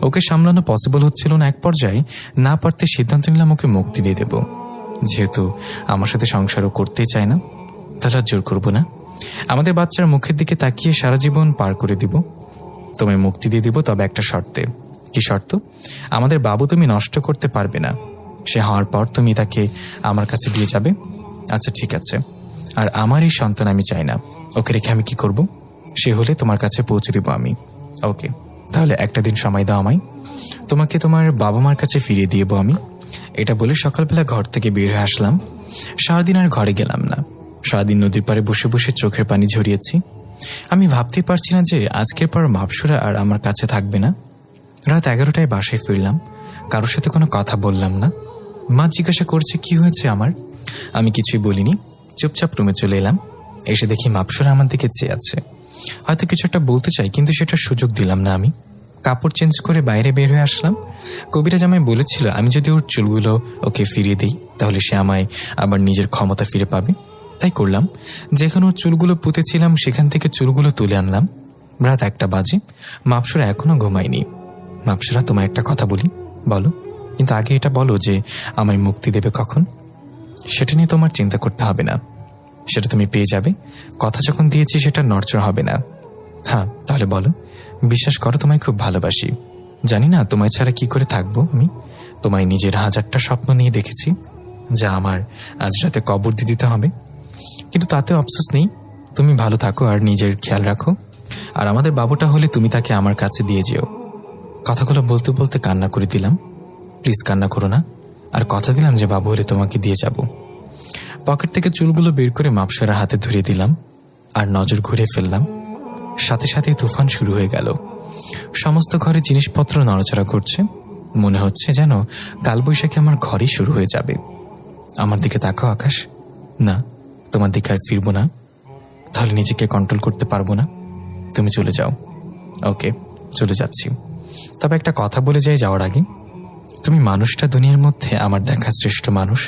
[SPEAKER 1] ওকে সামলানো পসিবল হচ্ছিল না। এক পর্যায়ে না পারতে সিদ্ধান্ত নিলাম ওকে মুক্তি দিয়ে দেব। যেহেতু আমার সাথে সংসারও করতে চায় না, তাহলে আর জোর করবো না। আমাদের বাচ্চার মুখের দিকে তাকিয়ে সারা জীবন পার করে দিব। তোমায় মুক্তি দিয়ে দিব, তবে একটা শর্তে। কি শর্ত? আমাদের বাবু তুমি নষ্ট করতে পারবে না। সে হওয়ার পর তুমি তাকে আমার কাছে দিয়ে যাবে। আচ্ছা ঠিক আছে। আর আমার এই সন্তান আমি চাই না। ওকে রেখে আমি কি করব? সে হলে তোমার কাছে পৌঁছে দেব আমি। ওকে, তাহলে একটা দিন সময় দাও আমায়, তোমাকে তোমার বাবা মার কাছে ফিরিয়ে দিয়ে আমি। এটা বলে সকালবেলা ঘর থেকে বের হয়ে আসলাম। সারাদিন আর ঘরে গেলাম না। সারাদিন নদীর পাড়ে বসে বসে চোখের পানি ঝরিয়েছি। আমি ভাবতেই পারছি না যে আজকের পর মাপসরা আর আমার কাছে থাকবে না। রাত 11টায় বাসায় ফিরলাম। কারোর সাথে কোনো কথা বললাম না। মা জিজ্ঞাসা করছে কি হয়েছে আমার। আমি কিছুই বলিনি, চুপচাপ রুমে চলে এলাম। এসে দেখি মাপসরা আমার দিকে চেয়ে আছে। হয়তো কিছু একটা বলতে চাই, কিন্তু সেটার সুযোগ দিলাম না আমি। কাপড় চেঞ্জ করে বাইরে বের হয়ে আসলাম। কবিরাজ আমায় বলেছিল আমি যদি ওর চুলগুলো ওকে ফিরিয়ে দিই তাহলে সে আমায় আবার নিজের ক্ষমতা ফিরে পাবে। তাই করলাম। যেখানে ওর চুলগুলো পুঁতেছিলাম সেখান থেকে চুলগুলো তুলে আনলাম। রাত 1টা বাজে। মাপসরা এখনো ঘুমায়নি। মাপসরা, তোমায় একটা কথা বলি। বলো, কিন্তু আগে এটা বলো যে আমায় মুক্তি দেবে কখন। সেটা নিয়ে তোমার চিন্তা করতে হবে না, সেটা তুমি পেয়ে যাবে। কথা যখন দিয়েছি সেটা নড়চড় হবে না। হ্যাঁ, তাহলে বলো। বিশ্বাস করো, তোমায় খুব ভালোবাসি। জানি না তোমায় ছাড়া কি করে থাকবো আমি। তোমায় নিজের 1000টা স্বপ্ন নিয়ে দেখেছি, যা আমার আজ রাতে কবর দিয়ে দিতে হবে। কিন্তু তাতেও আফসোস নেই। তুমি ভালো থাকো আর নিজের খেয়াল রাখো। আর আমাদের বাবুটা হলে তুমি তাকে আমার কাছে দিয়ে যেও। কথাগুলো বলতে বলতে কান্না করে দিলাম। প্লিজ কান্না করো না। আর কথা দিলাম যে বাবু হলে তোমাকে দিয়ে যাব। পকেট থেকে চুলগুলো বের করে মাপসরা হাতে ধরিয়ে দিলাম আর নজর ঘুরে ফেললাম। সাথে সাথে তুফান শুরু হয়ে গেল। সমস্ত ঘরে জিনিসপত্র নড়াচড়া করছে। মনে হচ্ছে যেন কালবৈশাখী আমার ঘরেই শুরু হয়ে যাবে। আমার দিকে তাকাও আকাশ। না, তোমার দিকে আর ফিরবো না। তাহলে নিজেকে কন্ট্রোল করতে পারবো না। তুমি চলে যাও। ওকে, চলে যাচ্ছি। তবে একটা কথা বলে যাই যাওয়ার আগে, তুমি মানুষটা দুনিয়ার মধ্যে আমার দেখা শ্রেষ্ঠ মানুষ।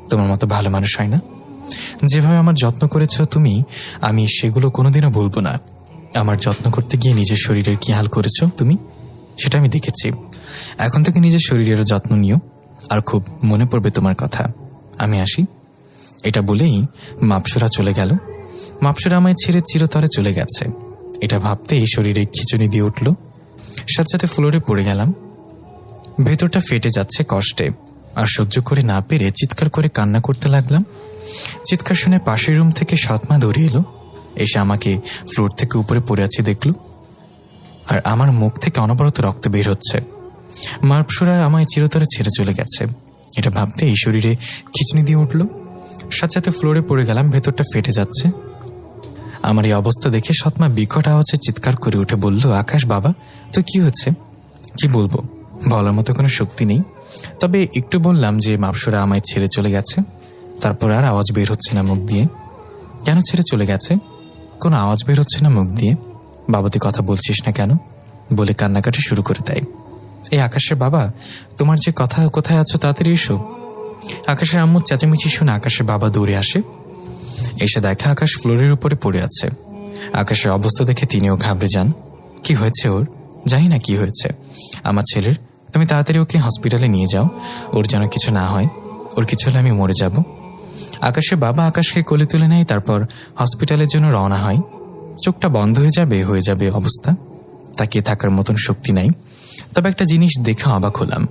[SPEAKER 1] তোমার মতো ভালো মানুষ হয় না। যেভাবে আমার যত্ন করেছ তুমি, আমি সেগুলো কোনোদিনও ভুলবো না। আমার যত্ন করতে গিয়ে নিজের শরীরের কি হাল করেছ তুমি, সেটা আমি দেখেছি। এখন থেকে নিজের শরীরেরও যত্ন নিও। আর খুব মনে পড়বে তোমার কথা। আমি আসি। এটা বলেই মাপসরা চলে গেল। মাপসরা আমায় ছেড়ে চিরতরে চলে গেছে। এটা ভাবতেই শরীরে খিঁচুনি দিয়ে উঠল। সাথে সাথে ফ্লোরে পড়ে গেলাম। ভেতরটা ফেটে যাচ্ছে কষ্টে। আর সহ্য করে না পেরে চিৎকার করে কান্না করতে লাগলাম। চিৎকার শুনে পাশের রুম থেকে সৎমা দৌড়ে এলো। এসে আমাকে ফ্লোর থেকে উপরে পড়ে আছি দেখল, আর আমার মুখ থেকে অনবরত রক্ত বের হচ্ছে। মাপসুরা আমায় চিরতরে ছেড়ে চলে গেছে এটা ভাবতে এই শরীরে খিচনি দিয়ে উঠল। সাথে সাথে ফ্লোরে পড়ে গেলাম, ভেতরটা ফেটে যাচ্ছে। আমার এই অবস্থা দেখে সৎমা বিকট আওয়াজে চিৎকার করে উঠে বলল, আকাশ বাবা, তো কি হচ্ছে? কি বলবো, বলার মতো কোনো শক্তি নেই। তবে একটু বললাম যে মাপসুরা আমায় ছেড়ে চলে গেছে। তারপর আর আওয়াজ বের হচ্ছে না মুখ দিয়ে। কেন ছেড়ে চলে গেছে? কোনো আওয়াজ বের হচ্ছে না মুখ দিয়ে। বাবা তুই কথা বলছিস না কেন? বলে কান্নাকাটি শুরু করে দেয়। এই আকাশের বাবা, তোমার যে কথা, কোথায় আছো, তাড়াতাড়ি এসো। আকাশের আম্মুর চেঁচামেচি শুনে আকাশের বাবা দৌড়ে আসে। এসে দেখে আকাশ ফ্লোরের উপরে পড়ে আছে। আকাশের অবস্থা দেখে তিনিও ঘাবড়ে যান। কি হয়েছে ওর? জানি না কি হয়েছে আমার ছেলের। তুমি তাড়াতাড়ি ওকে হসপিটালে নিয়ে যাও, ওর যেন কিছু না হয়। ওর কিছু হলে আমি মরে যাব। আকাশের বাবা আকাশকে কোলে তুলে নেয়, তারপর হসপিটালের জন্য রওনা হয়। চোখটা বন্ধ হয়ে যাবে অবস্থা, তাকিয়ে থাকার মতন শক্তি নাই। তবে একটা জিনিস দেখে অবাক হলাম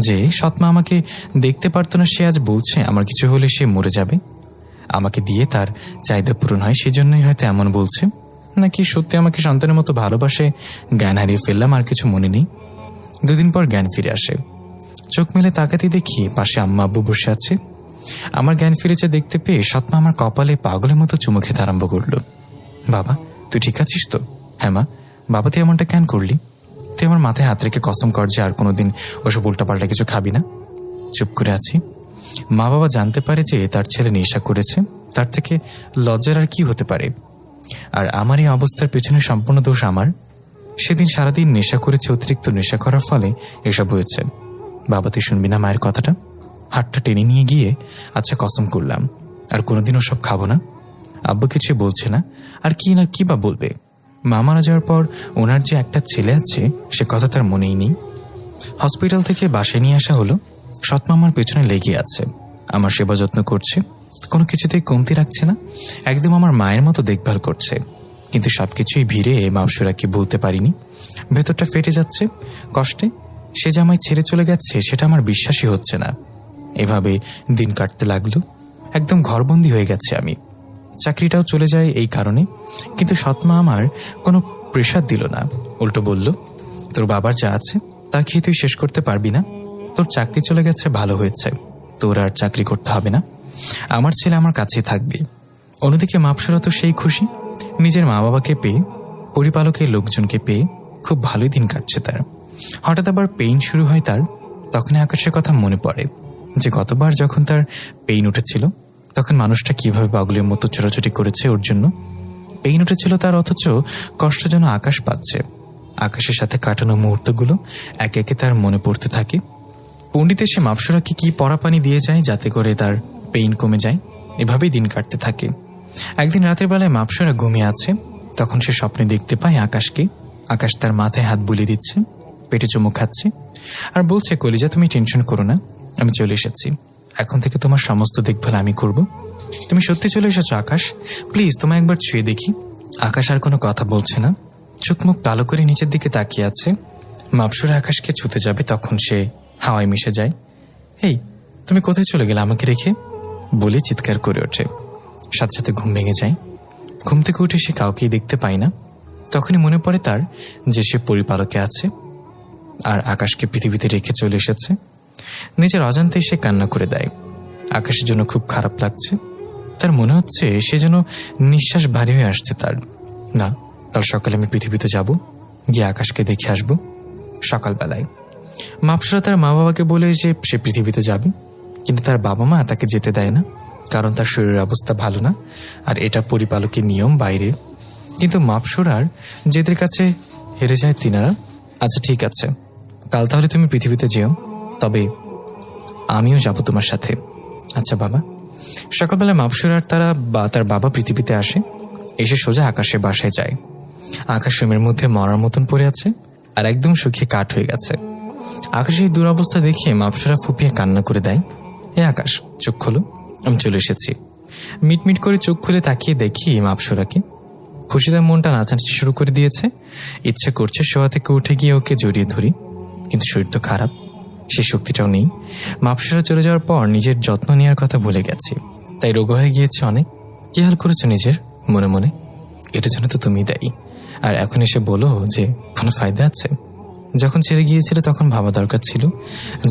[SPEAKER 1] যে সৎমা আমাকে দেখতে পারতো না, সে আজ বলছে আমার কিছু হলে সে মরে যাবে। আমাকে দিয়ে তার চাহিদা পূরণ হয়, সেজন্যই হয়তো এমন বলছে। নাকি সত্যি আমাকে সন্তানের মতো ভালোবাসে, জ্ঞান হারিয়ে ফেললাম আর কিছু মনে নেই। 2 দিন পর জ্ঞান ফিরে আসে। চোখ মেলে তাকাতে দেখি পাশে আম্মা আব্বু বসে আছে। আমার জ্ঞান ফিরেছে দেখতে পেয়ে সৎমা আমার কপালে পাগলের মতো চুমু খেতে আরম্ভ করলো। বাবা তুই ঠিক আছিস তো? হ্যাঁ মা। বাবা তুই এমনটা কেন করলি? তুই আমার মাথায় হাত রেখে কসম কর যে আর কোনোদিন ওসব উল্টাপাল্টা কিছু খাবি না। চুপ করে আছি। মা বাবা জানতে পারে যে তার ছেলে নেশা করেছে, তার থেকে লজ্জার আর কি হতে পারে? আর আমার এই অবস্থার পেছনে সম্পূর্ণ দোষ আমার। সেদিন সারাদিন নেশা করেছে, অতিরিক্ত নেশা করার ফলে এসব হয়েছে। বাবা তুই শুনবি না মায়ের কথাটা? হাতটা টেনে নিয়ে গিয়ে আচ্ছা কসম করলাম আর কোনোদিন ওসব খাবো না। আব্বু কিছু বলছে না, আর কি বা বলবে? মা মারা যাওয়ার পর ওনার যে একটা ছেলে আছে সে কথা তার মনেই নেই। হসপিটাল থেকে বাসায় নিয়ে আসা হলো। সৎমা আমার পেছনে লেগে আছে, আমার সেবা যত্ন করছে, কোনো কিছুতেই কমতি রাখছে না, একদম আমার মায়ের মতো দেখভাল করছে। কিন্তু সবকিছুই ভিড়ে মাপসুরাকে বলতে পারিনি। ভেতরটা ফেটে যাচ্ছে কষ্টে। সে যে আমায় ছেড়ে চলে গেছে সেটা আমার বিশ্বাসই হচ্ছে না। এভাবে দিন কাটতে লাগলো। একদম ঘরবন্দি হয়ে গেছে আমি। চাকরিটাও চলে যায় এই কারণে। কিন্তু সৎমা আমার কোনো প্রেশার দিল না, উল্টো বলল, তোর বাবার যা আছে তা খেয়ে তুই শেষ করতে পারবি না। তোর চাকরি চলে গেছে, ভালো হয়েছে, তোর আর চাকরি করতে হবে না, আমার ছেলে আমার কাছেই থাকবে। অন্যদিকে মাপসুরা তো সেই খুশি, নিজের মা বাবাকে পেয়ে, পরিপালকের লোকজনকে পেয়ে খুব ভালোই দিন কাটছে তার। হঠাৎ আবার পেইন শুরু হয় তার। তখনই আকাশের কথা মনে পড়ে যে গতবার যখন তার পেইন উঠেছিল তখন মানুষটা কিভাবে পাগলের মতো ছোটাছুটি করেছে ওর জন্য। পেইন উঠেছিল তার, অথচ কষ্ট যেন আকাশ পাচ্ছে। আকাশের সাথে কাটানো মুহূর্তগুলো একে একে তার মনে পড়তে থাকে। পণ্ডিত এসে মাপসুরাকে কি পরাপানি দিয়ে যায় যাতে করে তার পেইন কমে যায়। এভাবেই দিন কাটতে থাকে। একদিন রাতের বেলায় মাপসুরা ঘুমিয়ে আছে, তখন সে স্বপ্নে দেখতে পায় আকাশকে। আকাশ তার মাথায় হাত বুলিয়ে দিচ্ছে, পেটে চুমু খাচ্ছে আর বলছে, কলিজা তুমি টেনশন করো না, আমি চলে এসেছি। এখন থেকে তোমার সমস্ত দেখভাল আমি করব। তুমি সত্যি চলে এসেছো আকাশ, প্লিজ তোমায় একবার ছুঁয়ে দেখি। আকাশ আর কোনো কথা বলছে না, চোখ মুখ কালো করে নিচের দিকে তাকিয়ে আছে। মাপসুরা আকাশকে ছুতে যাবে তখন সে হাওয়ায় মিশে যায়। এই তুমি কোথায় চলে গেলে আমাকে রেখে? বলে চিৎকার করে ওঠে। সাথে সাথে ঘুম ভেঙে যায়। ঘুম থেকে উঠে সে কাউকেই দেখতে পায় না। তখনই মনে পড়ে তার যে সে পরিপালকে আছে আর আকাশকে পৃথিবীতে রেখে চলে এসেছে। নিজের অজান্তেই সে কান্না করে দেয়। আকাশের জন্য খুব খারাপ লাগছে। তার মনে হচ্ছে সে যেন নিঃশ্বাস ভারী হয়ে আসছে তার। না, কাল সকালে আমি পৃথিবীতে যাব, গিয়ে আকাশকে দেখে আসব। সকালবেলায় মাপসুরা তার মা বাবাকে বলে যে সে পৃথিবীতে যাবে, কিন্তু তার বাবা মা তাকে যেতে দেয় না, কারণ তার শরীরের অবস্থা ভালো না আর এটা পরিপালকের নিয়ম বাইরে। কিন্তু মাপসুরার যেদের কাছে হেরে যায় তিনারা। আচ্ছা ঠিক আছে, কাল তাহলে তুমি পৃথিবীতে যেও, তবে আমিও যাব তোমার সাথে। আচ্ছা বাবা। সকালবেলা মাপসুরার তার বাবা পৃথিবীতে আসে। এসে সোজা আকাশের বাসায় যায়। আকাশ রুমের মধ্যে মরার মতন পড়ে আছে আর একদম শুকিয়ে কাঠ হয়ে গেছে। আকাশের এই দুরবস্থা দেখে মাপসুরা ফুপিয়ে কান্না করে দেয়। এ আকাশ চোখ খোলো, আমি চলে এসেছি। মিটমিট করে চোখ খুলে তাকিয়ে দেখি মাপসুরাকে। খুশিতে মনটা নাচানাচি শুরু করে দিয়েছে। ইচ্ছে করছে শোয়া থেকে উঠে গিয়ে ওকে জড়িয়ে ধরি, কিন্তু শরীর তো খারাপ, সেই শক্তিটাও নেই। মাপসুরা চলে যাওয়ার পর নিজের যত্ন নেওয়ার কথা ভুলে গেছি, তাই রোগ হয়ে গিয়েছে অনেক। কি হাল করেছে নিজের মনে মনে। এটার জন্য তো তুমি দায়ী। আর এখন এসে বলো যে কোনো ফায়দা আছে? যখন ছেড়ে গিয়েছিলে তখন ভাবা দরকার ছিল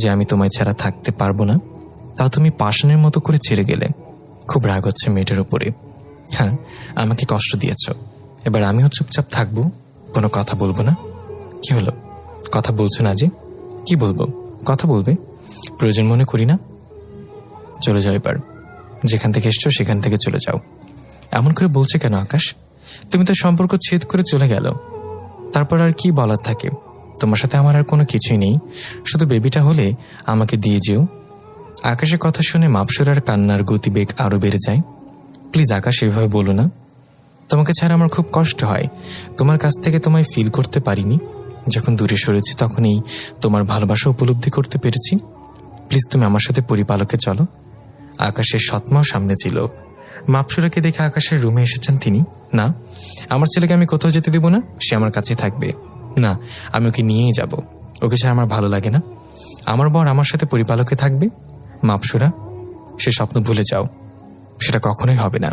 [SPEAKER 1] যে আমি তোমায় ছাড়া থাকতে পারবো না, তাও তুমি পাষাণের মতো করে ছেড়ে গেলে। খুব রাগ হচ্ছে মেয়েটার উপরে। হ্যাঁ, আমাকে কষ্ট দিয়েছ, এবার আমিও চুপচাপ থাকবো, কোনো কথা বলবো না। কি হলো, কথা বলছো না যে? কি বলবো? কথা বলবে, প্রয়োজন মনে করি না। চলে যাও এবার, যেখান থেকে এসছো সেখান থেকে চলে যাও। এমন করে বলছে কেন আকাশ? তুমি তো সম্পর্ক ছেদ করে চলে গেল, তারপর আর কি বলার থাকে? তোমার সাথে আমার আর কোনো কিছুই নেই, শুধু বেবিটা হলে আমাকে দিয়ে যেও। আকাশের কথা শুনে মাপসুরার কান্নার গতিবেগ আরো বেড়ে যায়। প্লিজ আকাশ, এভাবে বলো না। তোমাকে ছাড়া আমার খুব কষ্ট হয়। তোমার কাছ থেকে তোমায় ফিল করতে পারিনি। যখন দূরে সরেছি তখনই তোমার ভালোবাসা উপলব্ধি করতে পেরেছি। প্লিজ তুমি আমার সাথে পরিপালকে চলো। আকাশের সৎমাও সামনে ছিল। মাপসুরাকে দেখে আকাশের রুমে এসেছেন তিনি। না, আমার ছেলেকে আমি কোথাও যেতে দেব না, সে আমার কাছেই থাকবে। না, আমি ওকে নিয়েই যাব, ওকে ছাড়া আমার ভালো লাগে না। আমার বর আমার সাথে পরিপালকে থাকবে। মাপসুরা, সে স্বপ্ন ভুলে যাও, সেটা কখনোই হবে না।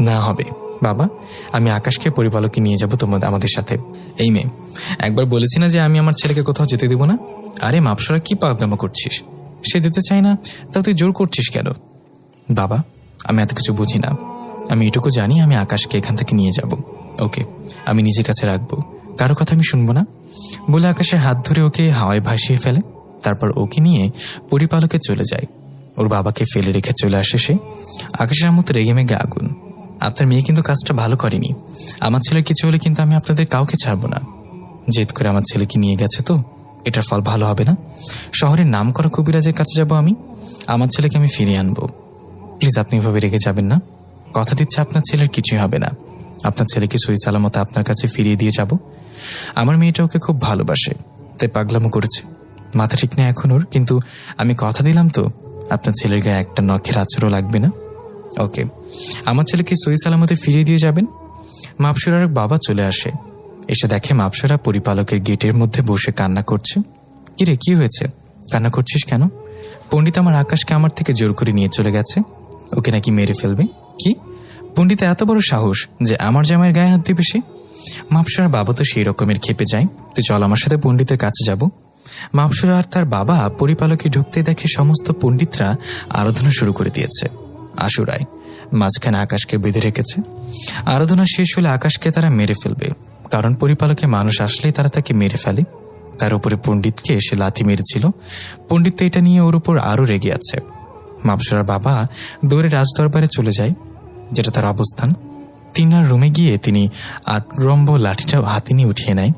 [SPEAKER 1] না হবে বাবা, আমি আকাশকে পরিপালকে নিয়ে যাব আমাদের সাথে। এই মেয়ে, একবার বলেছি না যে আমি আমার ছেলেকে কোথাও যেতে দেব না? আরে মাপসুরা, কি পাগলামো করছিস? সে যেতে চায় না, তাও তুই জোর করছিস কেন? বাবা, আমি এত কিছু বুঝি না। আমি এটুকু জানি আমি আকাশকে এখান থেকে নিয়ে যাব। ওকে আমি নিজের কাছে রাখবো, কারো কথা আমি শুনবো না বলে আকাশের হাত ধরে ওকে হাওয়ায় ভাসিয়ে ফেলে। তারপর ওকে নিয়ে পরিপালকে চলে যায়। ওর বাবাকে ফেলে রেখে চলে আসে সে। আকাশের মতো রেগে মেগে আগুন। আপনার মেয়ে কিন্তু কাজটা ভালো করেনি। আমার ছেলের কিছু হলে কিন্তু আমি আপনাদের কাউকে ছাড়বো না। জেদ করে আমার ছেলেকে নিয়ে গেছে তো এটার ফল ভালো হবে না। শহরের নাম করা কবিরাজের কাছে যাব আমি, আমার ছেলেকে আমি ফিরিয়ে আনবো। প্লিজ আপনি এভাবে রেগে যাবেন না। কথা দিচ্ছে আপনার ছেলের কিছুই হবে না। আপনার ছেলেকে সহি সালামতে আপনার কাছে ফিরিয়ে দিয়ে যাব। আমার মেয়েটা ওকে খুব ভালোবাসে, তাই পাগলামো করেছে। মাথা ঠিক নেই এখন ওর, কিন্তু আমি কথা দিলাম তো আপনার ছেলের গায়ে একটা নখের আঁচড়ও লাগবে না। ওকে, আমার ছেলেকে সহি সালামতে ফিরিয়ে দিয়ে যাবেন। মাপসুরার বাবা চলে আসে। এসে দেখে মাপসুরা পরিপালকের গেটের মধ্যে বসে কান্না করছে। কিরে, কি হয়েছে? কান্না করছিস কেন? পণ্ডিত আমার আকাশকে আমার থেকে জোর করে নিয়ে চলে গেছে, ওকে নাকি মেরে ফেলবে। কি? পণ্ডিত এত বড় সাহস যে আমার জামাইয়ের গায়ে হাত দিবে সে? মাপসুরার বাবা তো সেই রকমের খেপে যায়। তুই চল আমার সাথে পণ্ডিতের কাছে যাব। মাপসুরা আর তার বাবা পরিপালকে ঢুকতে দেখে সমস্ত পণ্ডিতরা আরাধনা শুরু করে দিয়েছে। আশুরায় মাঝখানে আকাশকে বেঁধে রেখেছে। আরাধনা শেষ হলে আকাশকে তারা মেরে ফেলবে, কারণ পরিপালকে মানুষ আসলেই তারা তাকে মেরে ফেলে। তার উপরে পণ্ডিতকে এসে লাথি মেরেছিল। পণ্ডিত এটা নিয়ে ওর উপর আরো রেগে আছে। মাপসুরার বাবা দৌড়ে রাজদরবারে চলে যায়, যেটা তার অবস্থান। তিনার রুমে গিয়ে তিনি ৮ রম্ব লাঠিটাও হাতে নিয়ে উঠিয়ে নেয়,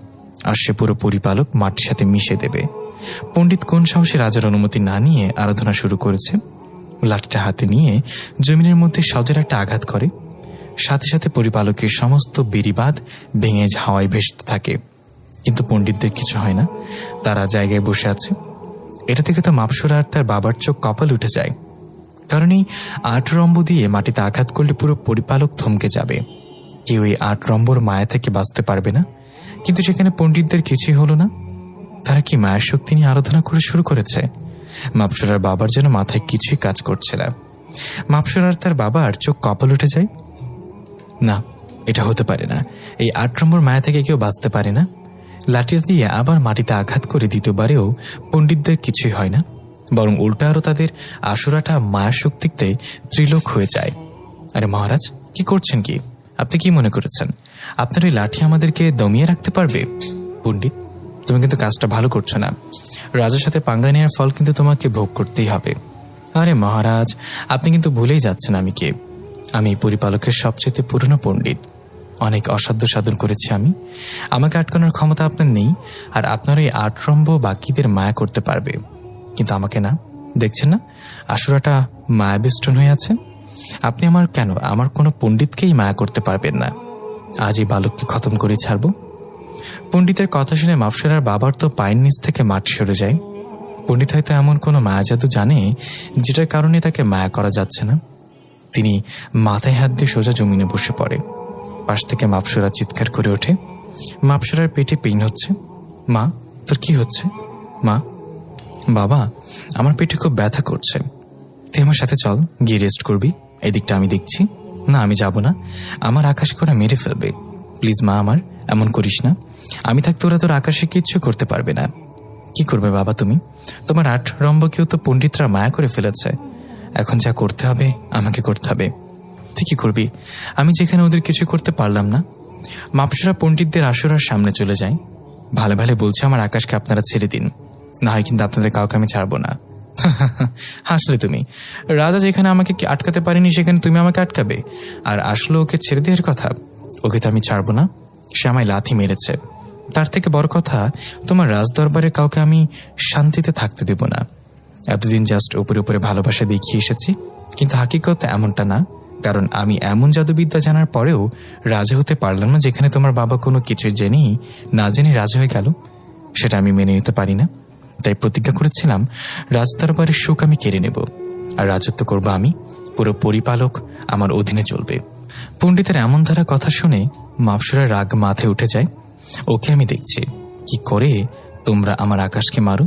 [SPEAKER 1] আর সে পুরো পরিপালক মাটির সাথে মিশে দেবে। পণ্ডিত কোন সাহসে রাজার অনুমতি না নিয়ে আরাধনা শুরু করেছে। লাঠিটা হাতে নিয়ে জমিনের মধ্যে সজোরে একটা আঘাত করে। সাথে সাথে পরিপালকের সমস্ত বেড়িবাঁধ ভেঙে হাওয়ায় ভেসতে থাকে। কিন্তু পণ্ডিতদের কিছু হয় না, তারা জায়গায় বসে আছে। এটা থেকে তো মাপসুরা আর তার বাবার চোখ কপাল উঠে যায়, কারণ এই ৮ রম্ব দিয়ে মাটিতে আঘাত করলে পুরো পরিপালক থমকে যাবে। কেউ এই ৮ রম্বর মায়া থেকে বাঁচতে পারবে না। কিন্তু সেখানে পণ্ডিতদের কিছুই হলো না। তারা কি মায়ের শক্তি নিয়ে আরাধনা করে শুরু করেছে? মাপসুরার বাবার যেন মাথায় কিছুই কাজ করছে না। মাপসুরার তার বাবার চোখ কপাল উঠে যায়। না, এটা হতে পারে না। এই ৮ নম্বর মায়া থেকে কেউ বাঁচতে পারে না। লাঠি দিয়ে আবার মাটিতে আঘাত করে দ্বিতীয়বারেও পণ্ডিতদের কিছুই হয় না, বরং উল্টা আরও তাদের আশুরাটা মায়ার শক্তিতে ত্রিলোক হয়ে যায়। আরে মহারাজ, কি করছেন? কি আপনি কি মনে করেছেন আপনার ওই লাঠি আমাদেরকে দমিয়ে রাখতে পারবে? পণ্ডিত, তুমি কিন্তু কাজটা ভালো করছো না। রাজার সাথে পাঙ্গা নেওয়ার ফল কিন্তু তোমাকে ভোগ করতেই হবে। আরে মহারাজ, আপনি কিন্তু ভুলেই যাচ্ছেন আমি কে। আমি পরিপালকের সবচেয়ে পুরনো পণ্ডিত। অনেক অসাধ্য সাধন করেছি আমি। আমাকে আটকানোর ক্ষমতা আপনার নেই, আর আপনার ওই ৮ রম্ব বাকিদের মায়া করতে পারবে, কিন্তু আমাকে না। দেখছেন না আশুরাটা মায়াবেষ্টন হয়ে আছে? আপনি আমার কোনো পণ্ডিতকেই মায়া করতে পারবেন না। আজ এই বালককে খতম করে ছাড়ব। পণ্ডিতের কথা শুনে মাপসুরার বাবার তো পায়ের নিচ থেকে মাটি সরে যায়। পণ্ডিত হয়তো এমন কোনো মায়া জাদু জানে যেটার কারণে তাকে মায়া করা যাচ্ছে না। তিনি মাথায় হাত দিয়ে সোজা জমিনে বসে পড়ে। পাশ থেকে মাপসুরা চিৎকার করে ওঠে। মাপসুরার পেটে পেইন হচ্ছে। মা, তোর কি হচ্ছে? মা, বাবা, আমার পেটে খুব ব্যথা করছে। তুই আমার সাথে চল, গিয়ে রেস্ট করবি, এদিকটা আমি দেখছি। না, আমি যাব না। আমার আকাশকে ওরা মেরে ফেলবে। প্লিজ মা, আমার এমন করিস না। আমি থাকতে ওরা তোর আকাশে কিচ্ছু করতে পারবে না। কি করবে বাবা তুমি? তোমার 8 রম্বকেও তো পণ্ডিতরা মায়া করে ফেলেছে। এখন যা করতে হবে আমাকে করতে হবে। তুই কি করবি? আমি যেখানে ওদের কিছু করতে পারলাম না। মাপসরা পণ্ডিতদের আসরার সামনে চলে যায়। ভালো ভালো বলছে আমার আকাশকে আপনারা ছেড়ে দিন, না হয় কিন্তু আপনাদের কাউকে আমি ছাড়বো না। হাসলে তুমি। রাজা যেখানে আমাকে আটকাতে পারেনি সেখানে তুমি আমাকে আটকাবে? আর আসলে ওকে ছেড়ে দেওয়ার কথা, ওকে তো আমি ছাড়বো না। সে আমায় লাথি মেরেছে। তার থেকে বড় কথা, তোমার রাজদরবারে কাউকে আমি শান্তিতে থাকতে দেব না। এতদিন জাস্ট উপরে উপরে ভালোবাসা দেখিয়ে এসেছি, কিন্তু হাকিকত এমনটা না। কারণ আমি এমন জাদুবিদ্যা জানার পরেও রাজা হতে পারলাম না যেখানে তোমার বাবা কোনো কিছু জেনেই না জেনে রাজা হয়ে গেল। সেটা আমি মেনে নিতে পারি না। তাই প্রতিজ্ঞা করেছিলাম রাজদরবারের সুখ আমি কেড়ে নেব, আর রাজত্ব করব আমি। পুরো পরিপালক আমার অধীনে চলবে। পণ্ডিতের এমন ধারা কথা শুনে মাপসরার রাগ মাথায় উঠে যায়। ওকে আমি দেখছি কি করে তোমরা আমার আকাশকে মারো।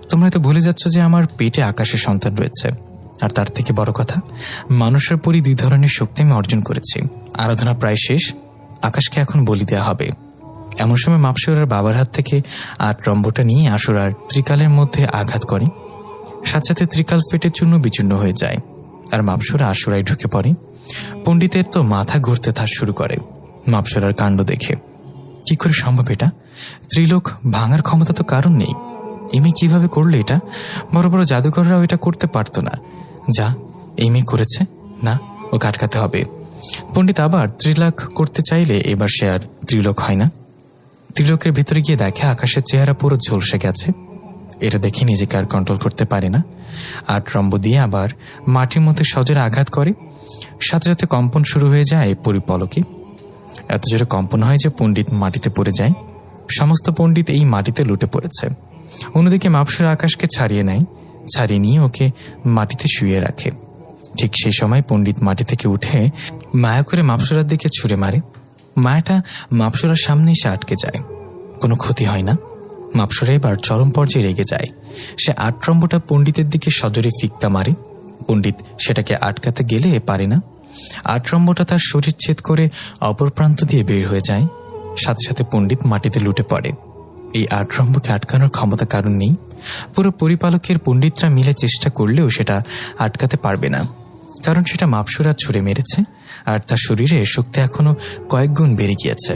[SPEAKER 1] তোমরা তো ভুলে যাচ্ছ যে আমার পেটে আকাশের সন্তান রয়েছে। আর তার থেকে বড় কথা, মানুষের পরই 2 ধরনের শক্তি আমি অর্জন করেছি। আরাধনা প্রায় শেষ, আকাশকে এখন বলি দেওয়া হবে। এমন সময় মাপসরার বাবার হাত থেকে 8 রম্বটা নিয়ে আসুরার ত্রিকালের মধ্যে আঘাত করে। সাথে সাথে ত্রিকাল ফেটে চূর্ণ বিচূর্ণ হয়ে যায়, আর মাপসরা আসুরায় ঢুকে পড়ে। পণ্ডিতের তো মাথা ঘুরতে শুরু করে মাপসরার কাণ্ড দেখে। কি করে সম্ভব এটা? ত্রিলোক ভাঙার ক্ষমতা তো কারণ নেই। এই মেয়ে কিভাবে করলে এটা? বড় বড় জাদুকররাও এটা করতে পারতো না। যা এই মেয়ে করেছে, না ওকে আটকাতে হবে। পণ্ডিত আবার ত্রিলাখ করতে চাইলে এবার সে আর ত্রিলোক হয় না। ত্রিলোকের ভিতরে গিয়ে দেখে আকাশের চেহারা পুরো ঝলসে গেছে। এটা দেখে নিজেকে আর কন্ট্রোল করতে পারে না। 8 রম্ব দিয়ে আবার মাটির মধ্যে সজোরে আঘাত করে। সাথে সাথে কম্পন শুরু হয়ে যায় পরিপলকে। এত জোরে কম্পন হয় যে পণ্ডিত মাটিতে পড়ে যায়। সমস্ত পণ্ডিত এই মাটিতে লুটে পড়েছে। অন্যদিকে মাপসরা আকাশকে ছাড়িয়ে নেয়। ছাড়িয়ে নিয়ে ওকে মাটিতে শুয়ে রাখে। ঠিক সেই সময় পণ্ডিত মাটি থেকে উঠে মায়া করে মাপসরার দিকে ছুঁড়ে মারে। মায়াটা মাপসরার সামনে এসে আটকে যায়। কোনো ক্ষতি হয় না। মাপসরা এবার চরম পর্যায়ে রেগে যায়। সে 8 রম্বটা পণ্ডিতের দিকে সজোরে ফিক্কা মারে। পণ্ডিত সেটাকে আটকাতে গেলে পারে না। 8 রম্বটা তার শরীর ছেদ করে অপর প্রান্ত দিয়ে বের হয়ে যায়। সাথে সাথে পণ্ডিত মাটিতে লুটে পড়ে। এই 8 রম্বকে আটকানোর ক্ষমতা কারণ নেই। পুরো পরিপালকের পণ্ডিতরা মিলে চেষ্টা করলেও সেটা আটকাতে পারবে না, কারণ সেটা মাপসরা ছুঁড়ে মেরেছে, আর তার শরীরে শক্তি এখনো কয়েক গুণ বেড়ে গিয়েছে।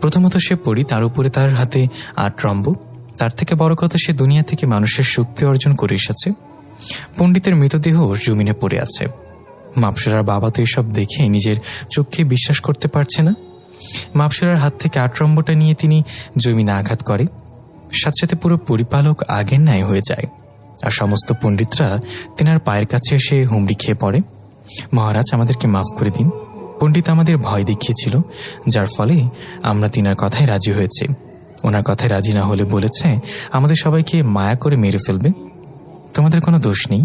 [SPEAKER 1] প্রথমত সে পড়ি, তার উপরে তার হাতে 8 রম্ব। তার থেকে বড় কথা, সে দুনিয়া থেকে মানুষের শক্তি অর্জন করে এসেছে। পণ্ডিতের মৃতদেহ জমিনে পড়ে আছে। মাপসরার বাবা তো এসব দেখে নিজের চোখকে বিশ্বাস করতে পারছে না। মাপসরার হাত থেকে 8 রম্বটা নিয়ে তিনি জমিনে আঘাত করে। সাথে সাথে পুরো পরিপালক আগের ন্যায় হয়ে যায়, আর সমস্ত পণ্ডিতরা তেনার পায়ের কাছে এসে হুমড়ি খেয়ে পড়ে। মহারাজ, আমাদেরকে মাফ করে দিন। পণ্ডিত আমাদের ভয় দেখিয়েছিল, যার ফলে আমরা তিনার কথায় রাজি হয়েছি। ওনার কথায় রাজি না হলে বলেছে আমাদের সবাইকে মায়া করে মেরে ফেলবে। তোমাদের কোনো দোষ নেই।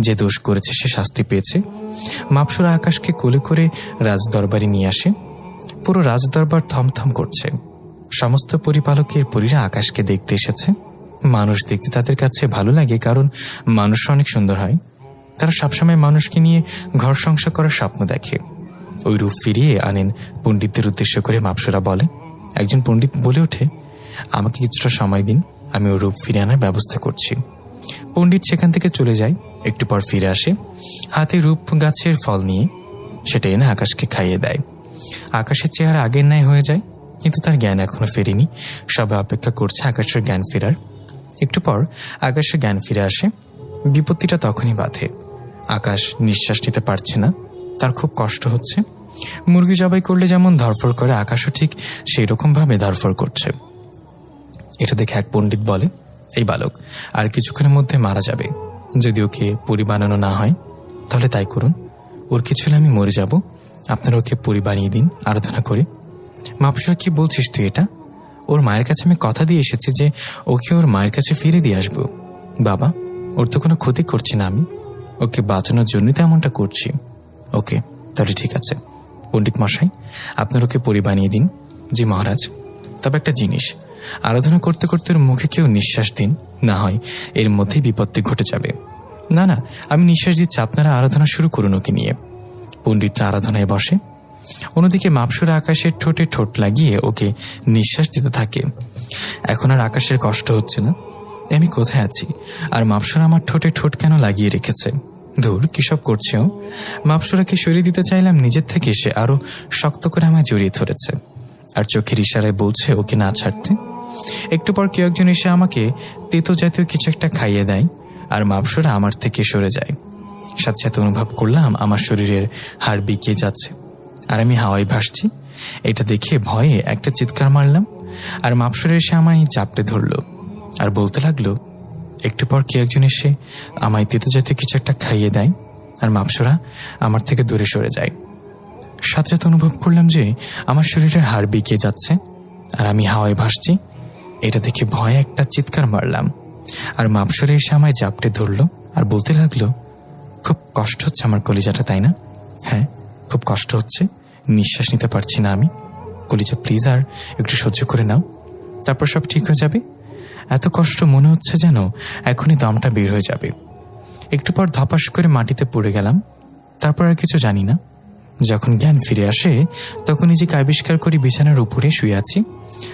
[SPEAKER 1] যে দোষ করেছে সে শাস্তি পেয়েছে। মাপসরা আকাশকে কোলে করে রাজদরবারে নিয়ে আসে। পুরো রাজদরবার থমথম করছে। সমস্ত পরিপালকের পরীরা আকাশকে দেখতে এসেছে। মানুষ দেখতে তাদের কাছে ভালো লাগে, কারণ মানুষ অনেক সুন্দর হয়। তারা সবসময় মানুষকে নিয়ে ঘর সংসার করার স্বপ্ন দেখে। ওই রূপ ফিরিয়ে আনেন পণ্ডিতদের উদ্দেশ্য করে মাপসরা বলে। একজন পণ্ডিত বলে ওঠে, আমাকে কিছুটা সময় দিন, আমি ওই রূপ ফিরিয়ে আনার ব্যবস্থা করছি। পণ্ডিত সেখান থেকে চলে যায়। একটু পর ফিরে আসে হাতে রূপ গাছের ফল নিয়ে। সেটা এনে আকাশকে খাইয়ে দেয়। আকাশের চেহারা আগের ন্যায় হয়ে যায়, কিন্তু তার জ্ঞান এখনো ফেরেনি। সবাই অপেক্ষা করছে আকাশের জ্ঞান ফেরার। একটু পর আকাশের জ্ঞান ফিরে আসে। বিপত্তিটা তখনই বাধে। আকাশ নিঃশ্বাস নিতে পারছে না, তার খুব কষ্ট হচ্ছে। মুরগি জবাই করলে যেমন ধরফর করে, আকাশও ঠিক সেই রকম ভাবে ধরফর করছে। এটা দেখে এক পণ্ডিত বলে, এই বালক আর কিছুক্ষণের মধ্যে মারা যাবে। যদি ওকে পরি বানানো না হয় তাহলে তাই করুন। ওর কিছু হলে আমি মরে যাব। আপনারা ওকে পরি বানিয়ে দিন আরাধনা করে। মাপসরা, কি বলছিস তুই এটা? ওর মায়ের কাছে আমি কথা দিয়ে এসেছি যে ওকে ওর মায়ের কাছে ফিরে দিয়ে আসবো। বাবা, ওর তো কোনো ক্ষতি করছি না, আমি ওকে বাঁচানোর জন্যই তো এমনটা করছি। ওকে, তাহলে ঠিক আছে। পণ্ডিত মশাই, আপনার ওকে পরি বানিয়ে দিন। জি মহারাজ। তবে একটা জিনিস, আরাধনা করতে করতে ওর মুখে কেউ নিঃশ্বাস দিন, না হয় এর মধ্যেই বিপত্তি ঘটে যাবে। না না, আমি নিঃশ্বাস দিচ্ছি, আপনারা আরাধনা শুরু করুন ওকে নিয়ে। পণ্ডিতরা আরাধনায় বসে। অন্যদিকে মাপসুরা আকাশের ঠোঁটে ঠোঁট লাগিয়ে ওকে নিঃশ্বাস দিতে থাকে। এখন আর আকাশের কষ্ট হচ্ছে না। আমি কোথায় আছি, আর মাপসুরা আমার ঠোঁটে ঠোঁট কেন লাগিয়ে রেখেছে? ধুর, কি সব করছে ও? মাপসুরাকে সরিয়ে দিতে চাইলাম, নিজের থেকে সে আরো শক্ত করে আমায় জড়িয়ে ধরেছে আর চোখের ইশারায় বলছে ওকে না ছাড়তে। একটু পর কেউ একজন এসে আমাকে তেতো জাতীয় কিছু একটা খাইয়ে দেয় আর মাপসুরা আমার থেকে সরে যায়। সাথে সাথে অনুভব করলাম আমার শরীরের হাড় বিকিয়ে যাচ্ছে আর আমি হাওয়ায় ভাসছি। এটা দেখে ভয়ে একটা চিৎকার মারলাম আর মাপসুরা এসে আমায় চাপড়ে ধরলো আর বলতে লাগলো। একটু পর কেউ একজন এসে আমায় তেতো জাতীয় কিছু একটা খাইয়ে দেয় আর মাপসুরা আমার থেকে দূরে সরে যায়। সাথে সাথে অনুভব করলাম যে আমার শরীরের হাড় বিকিয়ে যাচ্ছে আর আমি হাওয়ায় ভাসছি। এটা দেখে ভয়ে একটা চিৎকার মারলাম আর মাপসুরা এসে আমায় চাপড়ে ধরলো আর বলতে লাগলো, খুব কষ্ট হচ্ছে আমার কলিজাটা, তাই না? হ্যাঁ, খুব কষ্ট হচ্ছে, নিঃশ্বাস নিতে পারছি না আমি। কলিজা প্লিজ আর একটু সহ্য করে নাও, তারপর সব ঠিক হয়ে যাবে। এত কষ্ট মনে হচ্ছে যেন এখনই দমটা বের হয়ে যাবে। একটু পর ধপাস করে মাটিতে পড়ে গেলাম। তারপর আর কিছু জানি না। যখন জ্ঞান ফিরে আসে তখন নিজেকে আবিষ্কার করি বিছানার উপরে শুয়ে আছি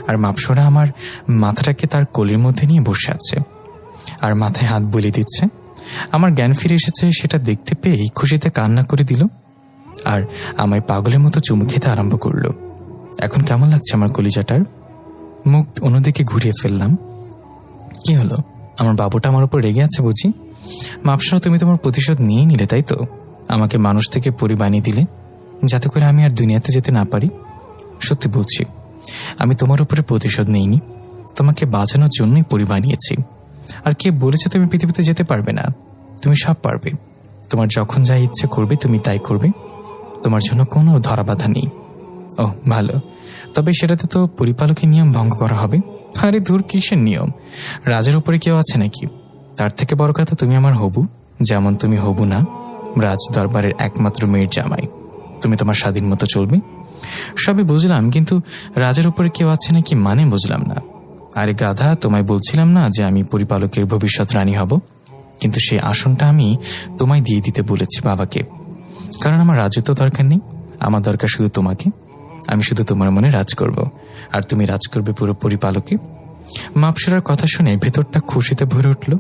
[SPEAKER 1] আর মাপসুরা আমার মাথাটাকে তার কোলের মধ্যে নিয়ে বসে আছে আর মাথায় হাত বুলিয়ে দিচ্ছে। আমার জ্ঞান ফিরে এসেছে সেটা দেখতে পেয়ে খুশিতে কান্না করে দিল আর আমায় পাগলের মতো চুমু খেতে আরম্ভ করলো। এখন কেমন লাগছে আমার কলিজাটার? মুখ অন্যদিকে ঘুরিয়ে ফেললাম। কি হলো, আমার বাবুটা আমার উপর রেগে আছে বুঝি? মাপসুরা, তুমি তোমার প্রতিশোধ নিয়ে নিলে, তাই তো? আমাকে মানুষ থেকে পরি বানিয়ে দিলে যাতে করে আমি আর দুনিয়াতে যেতে না পারি। সত্যি বলছি, আমি তোমার উপরে প্রতিশোধ নিইনি, তোমাকে বাঁচানোর জন্যই পরি বানিয়েছি। আর কে বলেছে তুমি পৃথিবীতে যেতে পারবে না? তুমি সব পারবে। তোমার যখন যা ইচ্ছে করবে তুমি তাই করবে। তোমার জন্য কোনো ধরা বাধা নেই। ও ভালো, তবে সেটাতে তো পরিপালকের নিয়ম ভঙ্গ করা হবে। আরে ধুর, কিসের নিয়ম? রাজের উপরে কেউ আছে নাকি? তার থেকে বড় কথা তুমি আমার হবু, যেমন তুমি হবু না রাজ দরবারের একমাত্র মেয়ের জামাই। তুমি তোমার স্বাধীন মতো চলবে। সবই বুঝলাম, কিন্তু রাজের উপরে কেউ আছে নাকি মানে বুঝলাম না। আরে গাধা, তোমায় বলছিলাম না যে আমি পরিপালকের ভবিষ্যৎ রানী হব? কিন্তু সেই আসনটা আমি তোমায় দিয়ে দিতে বলেছি বাবাকে, কারণ আমার রাজত্ব দরকার নেই, আমার দরকার শুধু তোমাকে। আমি শুধু তোমার মনে রাজ করব আর তুমি রাজ করবে পুরো পরিপালকে। মাপসুরার কথা শুনে ভেতরটা খুশিতে ভরে উঠল।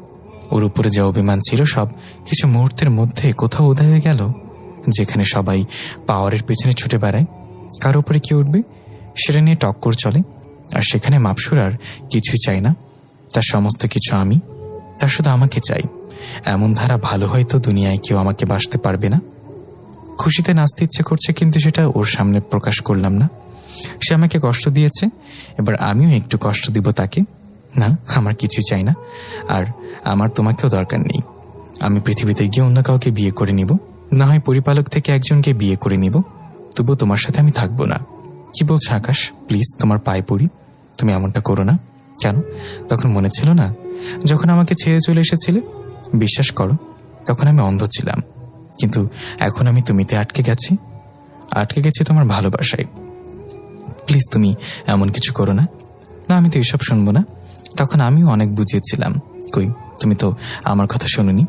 [SPEAKER 1] ওর উপরে যে অভিমান ছিল সব কিছু মুহূর্তের মধ্যে কোথাও উদয় হয়ে গেল। যেখানে সবাই পাওয়ারের পেছনে ছুটে বেড়ায়, কার উপরে কে উঠবে সেটা নিয়ে টক্কর চলে, আর সেখানে মাপসুরার কিছুই চাই না, তার সমস্ত কিছু আমি, তার শুধু আমাকে চাই। এমন ধারা ভালো হয়তো দুনিয়ায় কেউ আমাকে বাসতে পারবে না। খুশিতে নাচতে ইচ্ছে করছে, কিন্তু সেটা ওর সামনে প্রকাশ করলাম না। সে আমাকে কষ্ট দিয়েছে, এবার আমিও একটু কষ্ট দিব তাকে। না, আমার কিছুই চাই না, আর আমার তোমাকেও দরকার নেই। আমি পৃথিবীতে গিয়ে অন্য কাউকে বিয়ে করে নিব, না হয় পরিপালক থেকে একজনকে বিয়ে করে নিব, তবুও তোমার সাথে আমি থাকবো না। কি বলছো আকাশ? প্লিজ, তোমার পায়ে পড়ি, তুমি এমনটা করো না। কেন? তখন মনে ছিল না যখন আমাকে ছেড়ে চলে এসেছিলে? বিশ্বাস করো, তখন আমি অন্ধ ছিলাম, কিন্তু এখন আমি তুমিতে আটকে গেছি তোমার ভালোবাসায়। প্লিজ, তুমি এমন কিছু করো না। না, আমি তো এসব শুনবো না। তখন আমিও অনেক বুঝিয়েছিলাম, কই তুমি তো আমার কথা শোনোনি,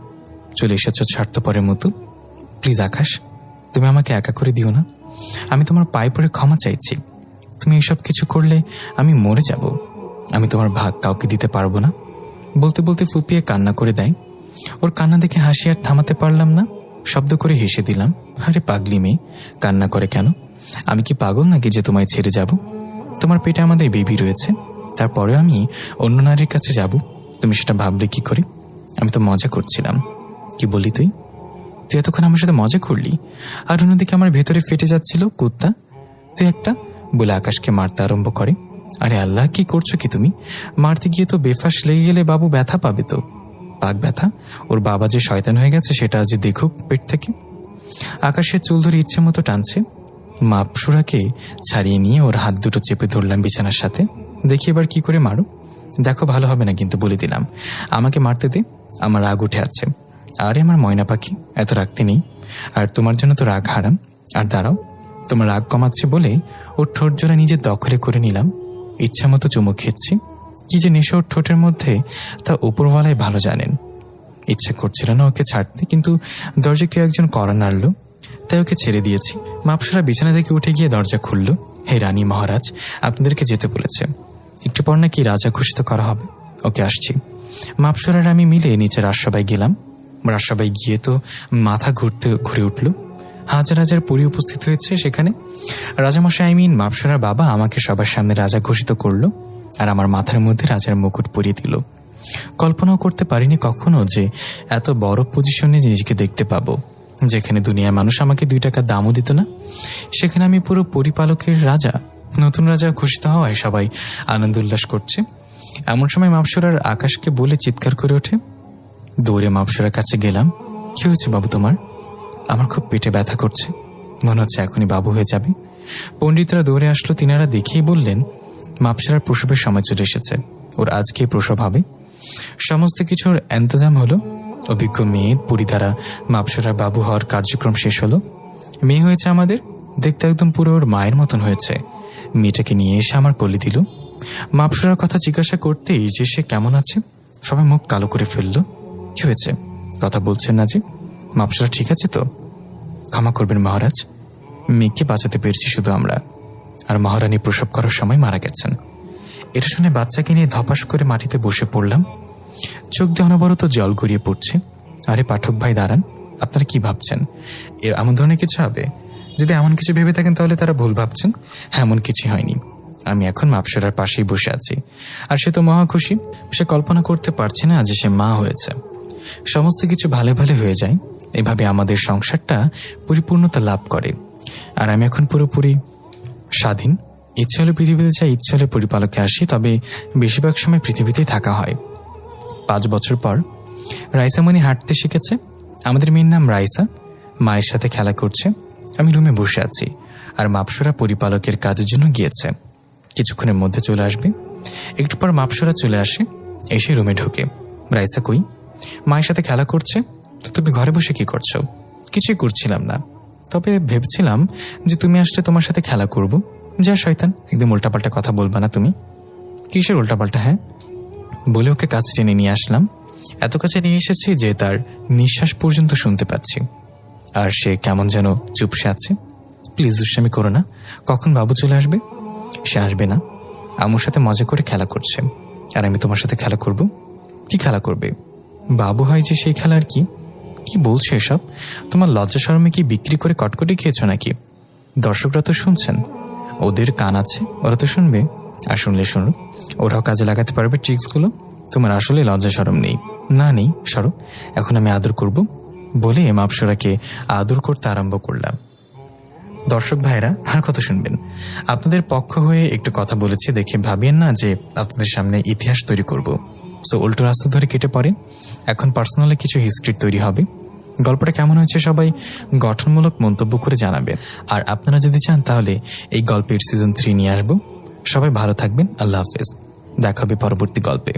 [SPEAKER 1] চলে এসেছ স্বার্থপরের মতো। প্লিজ আকাশ, তুমি আমাকে একা করে দিও না। আমি তোমার পায়ে পড়ে ক্ষমা চাইছি। তুমি এসব কিছু করলে আমি মরে যাব। আমি তোমার ভাগ কাউকে দিতে পারবো না। বলতে বলতে ফুপিয়ে কান্না করে দেয়। ওর কান্না দেখে হাসি আর থামাতে পারলাম না, শব্দ করে হেসে দিলাম। আরে পাগলি মেয়ে, কান্না করে কেন? আমি কি পাগল নাকি যে তোমায় ছেড়ে যাব? তোমার পেটে আমাদের বেবি রয়েছে, তারপরে আমি অন্য নারীর কাছে যাব? তুমি সেটা ভাবলে কি করে? আমি তো মজা করছিলাম। কি বলি তুই এতক্ষণ আমার সাথে মজা করলি? আর অন্যদিকে আমার ভেতরে ফেটে যাচ্ছিল, কুত্তা তুই একটা, বলে আকাশকে মারতে আরম্ভ করে। আরে আল্লাহ, কি করছো কি তুমি? মারতে গিয়ে তো বেফাস লেগে গেলে বাবু ব্যথা পাবে তো। পাক ব্যথা? ওর বাবা যে শয়তান হয়ে গেছে সেটা আজ দেখুক পেট থেকে। আকাশের চুল ধরে ইচ্ছে মতো টানছে। মাপসুরাকে ছাড়িয়ে নিয়ে ওর হাত দুটো চেপে ধরলাম বিছানার সাথে। দেখি এবার কি করে মারো। দেখো, ভালো হবে না কিন্তু, বলে দিলাম। আমাকে মারতে দে, আমার রাগ উঠে আছে। আরে আমার ময়না পাখি, এত রাখতে নেই, আর তোমার জন্য তো রাগ হারাম। আর দাঁড়াও, তোমার রাগ কমাচ্ছে বলে ওর ঠোঁট জোড়া নিজের দখলে করে নিলাম। ইচ্ছা মতো চুমু খেয়েছি। কি যে নেশা ওর ঠোঁটের মধ্যে তা উপরওয়ালাই ভালো জানেন। ইচ্ছে করছিল না ওকে ছাড়তে, কিন্তু দরজা কেউ একজন কড়া নাড়ল। তাই ওকে ছেড়ে দিয়েছি। মাপসরা বিছানা থেকে উঠে গিয়ে দরজা খুলল। হে রানী মহারাজ, আপনাদেরকে যেতে বলেছে, একটু পর নাকি রাজা ঘোষিত করা হবে। ওকে আসছি। মাপসরার আমি মিলে নিচে রাজসভায় গেলাম। রাজসভায় গিয়ে তো মাথা ঘুরে উঠল। হাজার হাজার পরী উপস্থিত হয়েছে সেখানে। রাজামশাই মাপসরার বাবা আমাকে সবার সামনে রাজা ঘোষিত করলো, আর আমার মাথার মধ্যে রাজার মুকুট পরিয়ে দিল। কল্পনাও করতে পারিনি কখনো যে এত বড় পজিশনে নিজেকে দেখতে পাবো, যেখানে দুনিয়ার মানুষ আমাকে 2 টাকা দামও দিত না। সেখানে আমি পুরো পরিপালকের রাজা, নতুন রাজা ঘোষিত হওয়ায় সবাই আনন্দ উল্লাস করছে। এমন সময় মাপসরার আকাশকে বলে চিৎকার করে ওঠে। দৌড়ে মাপসরার কাছে গেলাম। কি হয়েছে বাবু তোমার? আমার খুব পেটে ব্যথা করছে, মনে হচ্ছে এখনই বাবু হয়ে যাবে। পণ্ডিতরা দৌড়ে আসলো। তিনারা দেখেই বললেন, মাপসরার প্রসবের সময় চলে এসেছে, ওর আজকে প্রসব হবে। সমস্ত কিছুর এন্তজাম হলো। অভিজ্ঞ মেয়ে পরি দ্বারা মাপসরার বাবু হওয়ার কার্যক্রম শেষ হলো। মেয়ে হয়েছে আমাদের, দেখতে একদম পুরো ওর মায়ের মতন হয়েছে। মেয়েটাকে নিয়ে এসে আমার কোলে দিল। মাপসরার কথা জিজ্ঞাসা করতেই যে সে কেমন আছে, সবাই মুখ কালো করে ফেললো। কি হয়েছে, কথা বলছেন না যে? মাপসরা ঠিক আছে তো? ক্ষমা করবেন মহারাজ, মেয়েকে বাঁচাতে পেরেছি শুধু আমরা, আর মহারানী প্রসব করার সময় মারা গেছেন। এটা শুনে বাচ্চাকে নিয়ে ধপাস করে মাটিতে বসে পড়লাম। চোখ দিয়ে অনবরত জল গড়িয়ে পড়ছে। আরে পাঠক ভাই দাঁড়ান, আপনারা কি ভাবছেন এমন ধরনের কিছু হবে? যদি এমন কিছু ভেবে থাকেন তাহলে তারা ভুল ভাবছেন। এমন কিছু হয়নি। আমি এখন মাপসরার পাশেই বসে আছি, আর সে তো মহা খুশি। সে কল্পনা করতে পারছে না যে সে মা হয়েছে। সমস্ত কিছু ভালো ভালো হয়ে যায়। এভাবে আমাদের সংসারটা পরিপূর্ণতা লাভ করে, আর আমি এখন পুরোপুরি স্বাধীন। ইচ্ছে হলে পৃথিবীতে যাই, ইচ্ছে হলে পরিপালকে আসি, তবে বেশিরভাগ সময় পৃথিবীতেই থাকা হয়। 5 বছর পর রাইসামণি হাঁটতে শিখেছে। আমাদের মেয়ের নাম রাইসা। মায়ের সাথে খেলা করছে। আমি রুমে বসে আছি, আর মাপসরা পরিপালকের কাজের জন্য গিয়েছে। কিছুক্ষণের মধ্যে চলে আসবে। একটু পর মাপসরা চলে আসে, এসে রুমে ঢোকে। রাইসা কই? মায়ের সাথে খেলা করছে। তো তুমি ঘরে বসে কি করছো? কিছুই করছিলাম না, তবে ভেবছিলাম যে তুমি আসলে তোমার সাথে খেলা করব। যা শয়তান, একদম উল্টাপাল্টা কথা বলবা না তুমি। কিসের উল্টাপাল্টা? হ্যাঁ বলে ওকে কাছে টেনে নিয়ে আসলাম। এত কাছে নিয়ে এসেছি যে তার নিঃশ্বাস পর্যন্ত শুনতে পাচ্ছি, আর সে কেমন যেন চুপসে আছে। প্লিজ দুষ্টামি করো না। কখন বাবু চলে আসবে? সে আসবে না, আমার সাথে মজা করে খেলা করছে, আর আমি তোমার সাথে খেলা করব। কি খেলা করবে? বাবু হয় যে সেই খেলা। আর কি কি বলছো এসব? তোমার লজ্জা শরমে কি বিক্রি করে কটকটি খেয়েছো নাকি? দর্শকরা তো শুনছেন, ওদের কান আছে, ওরা তো শুনবে। আর শুনলে শুনো, ওরাও কাজে লাগাতে পারবে ট্রিক্সগুলো। তোমার আসলে লজ্জা শরম নেই? না নেই, সরো, এখন আমি আদর করব। বলে মাপসরাকে আদর করতে আরম্ভ করলাম। দর্শক ভাইরা আর কত শুনবেন? আপনাদের পক্ষ হয়ে একটু কথা বলেছি দেখে ভাবিয়েন না যে আপনাদের সামনে ইতিহাস তৈরি করব। সো উল্টো রাস্তা ধরে কেটে পড়ে। এখন পার্সোনালি কিছু হিস্ট্রি তৈরি হবে। গল্পটা কেমন হয়েছে সবাই গঠনমূলক মন্তব্য করে জানাবেন। আর আপনারা যদি চান তাহলে এই গল্পের সিজন 3 নিয়ে আসবো। সবাই ভালো থাকবেন। আল্লাহ হাফেজ। দেখা হবে পরবর্তী গল্পে।